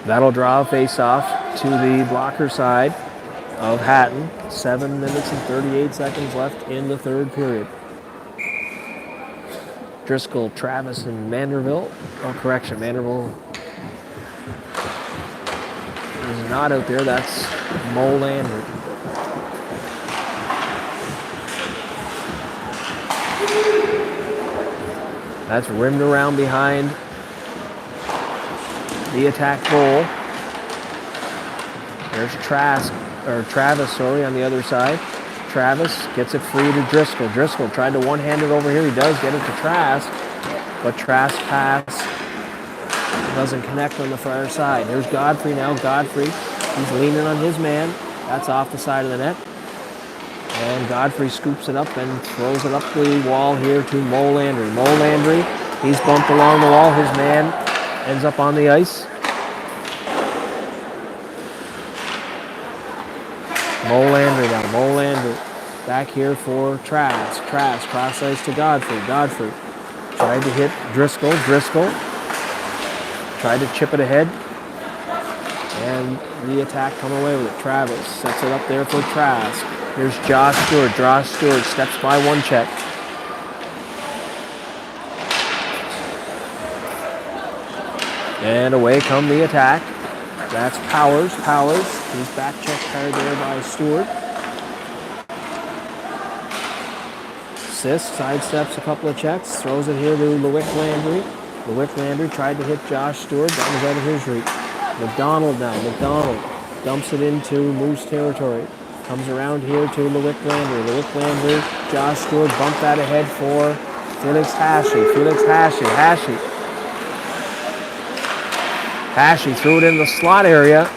That'll draw a face-off to the blocker side of Hatton. 7 minutes and 38 seconds left in the third period. Driscoll, Travis, and Manderville. Oh, correction, Manderville is not out there. That's Molander. That's rimmed around behind the attack goal. There's Travis, on the other side. Travis gets it free to Driscoll. Driscoll tried to one-hand it over here. He does get it to Trask, but Trask's pass doesn't connect on the far side. There's Godfrey now. Godfrey, he's leaning on his man. That's off the side of the net. And Godfrey scoops it up and throws it up the wall here to Molander. Molander, he's bumped along the wall. His man ends up on the ice. Molander now. Molander back here for Trask. Trask cross ice to Godfrey. Godfrey tried to hit Driscoll. Driscoll tried to chip it ahead. And the attack come away with it. Travis sets it up there for Trask. Here's Josh Stewart. Josh Stewart steps by one check. And away come the attack. That's Powers. He's back checked hard there by Stewart. Sisk sidesteps a couple of checks. Throws it here to Lowick Landry. Lowick Landry tried to hit Josh Stewart. That was out of his reach. McDonald now. McDonald dumps it into Moose territory. Comes around here to Lowick Landry. Lowick Landry. Josh Stewart bumped that ahead for Felix Hashi. Hashi threw it in the slot area.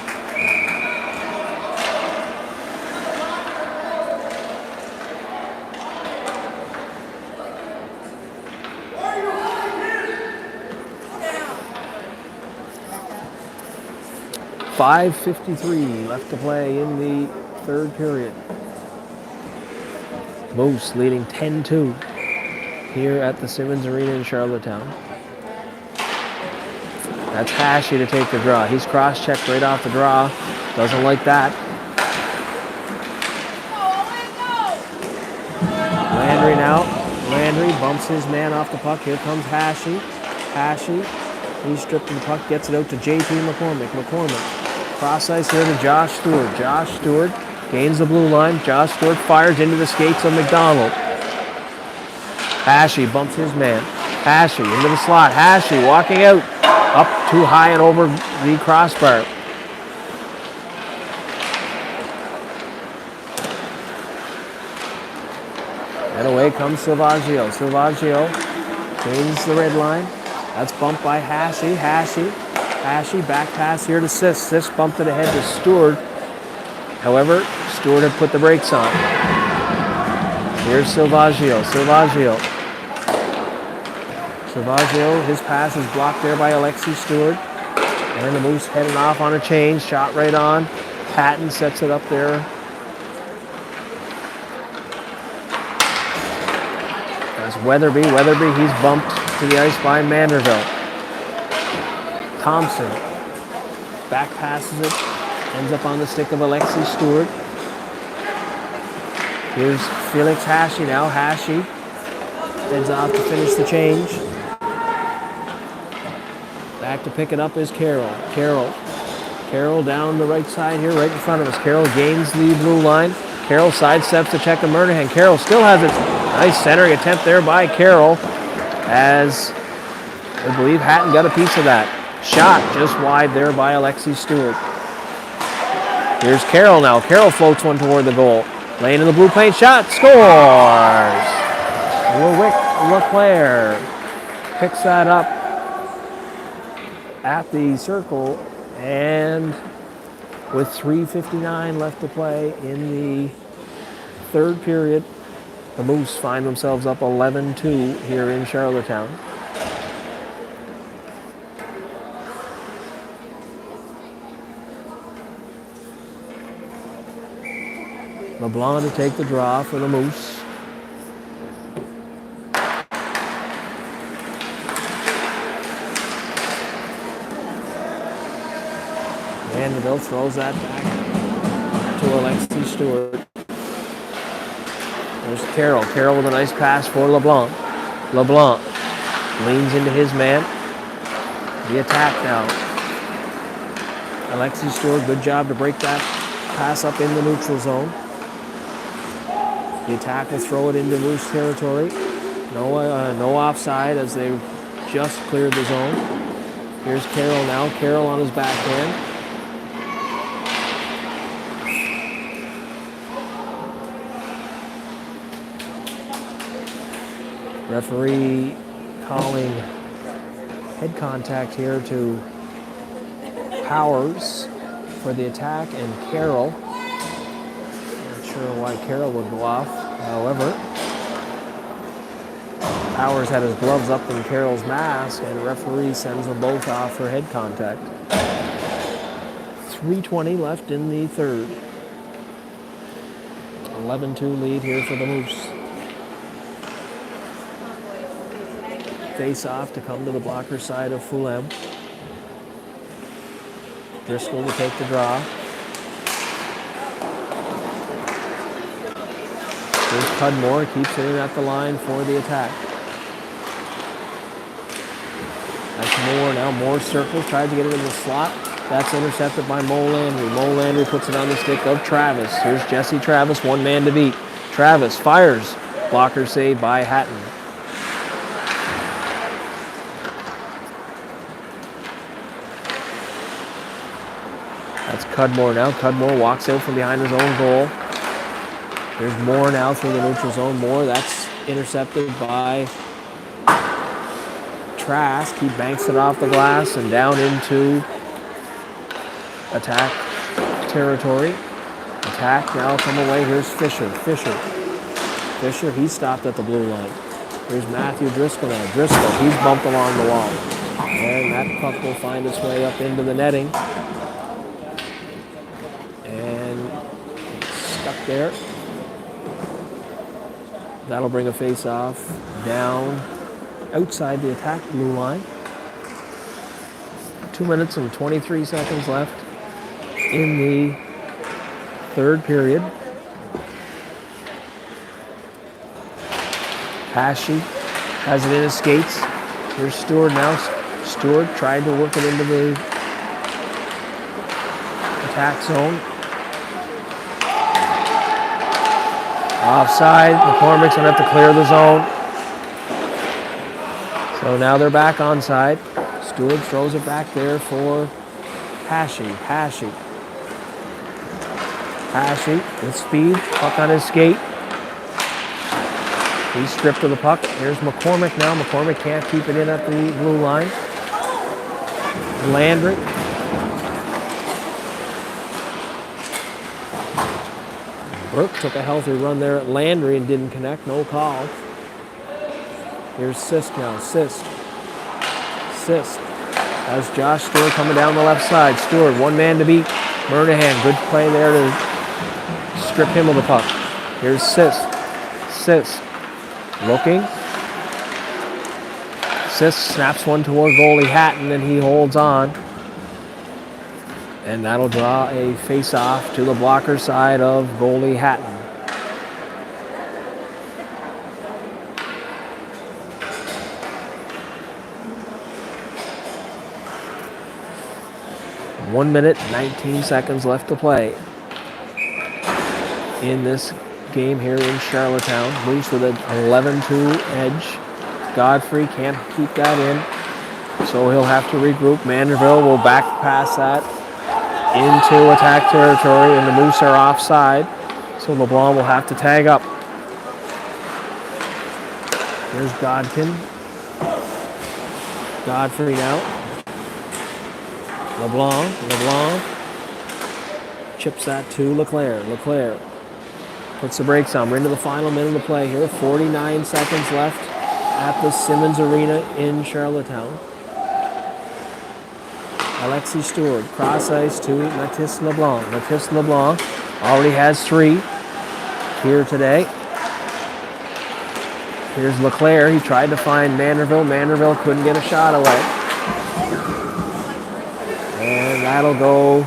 5:53 left to play in the third period. Moose leading 10-2 here at the Simmons Arena in Charlottetown. That's Hashi to take the draw. He's cross-checked right off the draw. Doesn't like that. Landry now. Landry bumps his man off the puck. Here comes Hashi. Hashi. He's stripping the puck. Gets it out to JT McCormick. McCormick. Cross ice here to Josh Stewart. Josh Stewart gains the blue line. Josh Stewart fires into the skates of McDonald. Hashi bumps his man. Hashi into the slot. Hashi walking out. Up too high and over the crossbar. And away comes Silvaggio. Silvaggio gains the red line. That's bumped by Hashi. Hashi back pass here to Sis. Sis bumped it ahead to Stewart. However, Stewart had put the brakes on. Here's Silvaggio. Silvaggio, his pass is blocked there by Alexi Stewart. And the Moose heading off on a change. Shot right on. Patton sets it up there. That's Weatherby. Weatherby, he's bumped to the ice by Manderville. Thompson back passes it. Ends up on the stick of Alexi Stewart. Here's Felix Hashi now. Hashi heads off to finish the change. Back to pick it up is Carroll. Carroll down the right side here, right in front of us. Carroll gains the blue line. Carroll sidesteps to check a Murnahan. Carroll still has it. Nice centering attempt there by Carroll, as I believe Hatton got a piece of that. Shot just wide there by Alexi Stewart. Here's Carroll now. Carroll floats one toward the goal. Lane in the blue paint. Shot. Scores! LeClaire picks that up at the circle, and with 3:59 left to play in the third period, the Moose find themselves up 11-2 here in Charlottetown. LeBlanc to take the draw for the Moose. Vanderbilt throws that back to Alexi Stewart. There's Carroll. Carroll with a nice pass for LeBlanc. LeBlanc leans into his man. The attack now. Alexi Stewart, good job to break that pass up in the neutral zone. The attack will throw it into Moose territory. No offside as they just cleared the zone. Here's Carroll now. Carroll on his backhand. Referee calling head contact here to Powers for the attack and Carroll. Not sure why Carroll would go off. However, Powers had his gloves up in Carroll's mask, and the referee sends them both off for head contact. 3:20 left in the third. 11-2 lead here for the Moose. Face off to come to the blocker side of Fulham. Driscoll will take the draw. Here's Cudmore, keeps it in at the line for the attack. That's Moore now. Moore circles, tried to get it in the slot. That's intercepted by Mo Landry. Mo Landry puts it on the stick of Travis. Here's Jesse Travis, one man to beat. Travis fires. Blocker saved by Hatton. That's Cudmore now. Cudmore walks out from behind his own goal. There's Moore now through the neutral zone. Moore, that's intercepted by Trask. He banks it off the glass and down into attack territory. Attack now come away. Here's Fisher. Fisher, he stopped at the blue line. Here's Matthew Driscoll now. Driscoll, he's bumped along the wall. And that puck will find its way up into the netting. there. That'll bring a face-off down outside the attack blue line. 2 minutes and 23 seconds left in the third period. Hashi has it in his skates. Here's Stewart now. Stewart tried to work it into the attack zone. Offside. McCormick's going to have to clear the zone. So now they're back onside. Stewart throws it back there for Hashi. Hashi with speed. Puck on his skate. He's stripped of the puck. Here's McCormick now. McCormick can't keep it in at the blue line. Landry. Burke took a healthy run there at Landry and didn't connect. No call. Here's Sisk now. Sisk. As Josh Stewart coming down the left side. Stewart, one man to beat. Murnahan, good play there to strip him of the puck. Here's Sisk. Looking. Sisk snaps one toward goalie Hatton and he holds on. And that'll draw a face-off to the blocker side of goalie Hatton. One minute, 19 seconds left to play in this game here in Charlottetown. Moose with an 11-2 edge. Godfrey can't keep that in, so he'll have to regroup. Manderville will back pass that into attack territory, and the Moose are offside, so LeBlanc will have to tag up. Here's Godkin. Godfrey now. LeBlanc chips that to Leclerc puts the brakes on. We're into the final minute of play here. 49 seconds left at the Simmons Arena in Charlottetown. Alexi Stewart, cross ice to Mathis LeBlanc. Mathis LeBlanc already has 3 here today. Here's Leclerc. He tried to find Manderville. Manderville couldn't get a shot away. And that'll go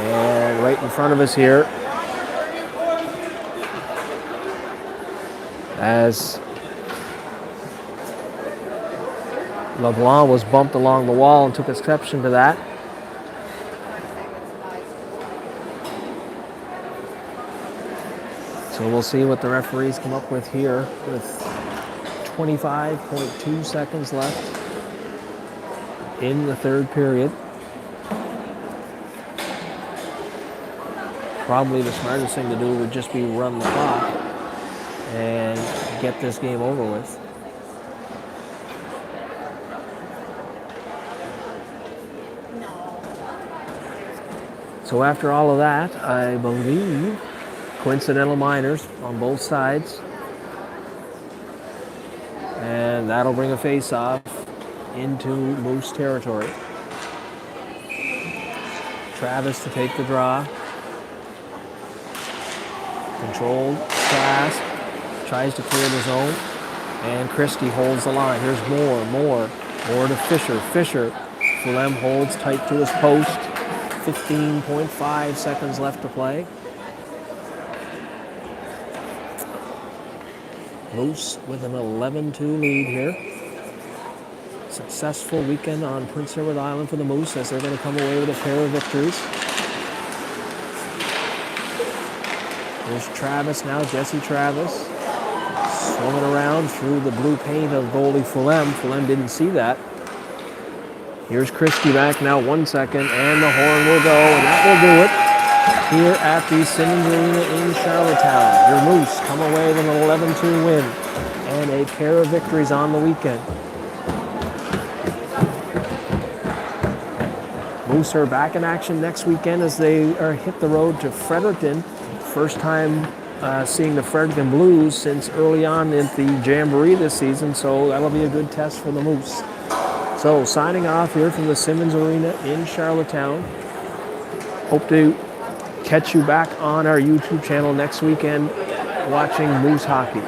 and right in front of us here as LeBlanc was bumped along the wall and took exception to that. So we'll see what the referees come up with here with 25.2 seconds left in the third period. Probably the smartest thing to do would just be run the clock and get this game over with. So after all of that, I believe coincidental minors on both sides. And that'll bring a face-off into Moose territory. Travis to take the draw. Controlled pass. Tries to clear the zone. And Christie holds the line. Here's Moore to Fisher. Fulham holds tight to his post. 15.5 seconds left to play. Moose with an 11-2 lead here. Successful weekend on Prince Edward Island for the Moose as they're going to come away with a pair of victories. There's Travis now, Jesse Travis. Swinging around through the blue paint of goalie Fulham. Fulham didn't see that. Here's Christie back now, 1 second, and the horn will go, and that will do it. Here at the Simmons Arena in Charlottetown. Your Moose come away with an 11-2 win and a pair of victories on the weekend. Moose are back in action next weekend as they hit the road to Fredericton. First time seeing the Fredericton Blues since early on in the Jamboree this season, so that'll be a good test for the Moose. So signing off here from the Simmons Arena in Charlottetown. Hope to catch you back on our YouTube channel next weekend watching Moose hockey.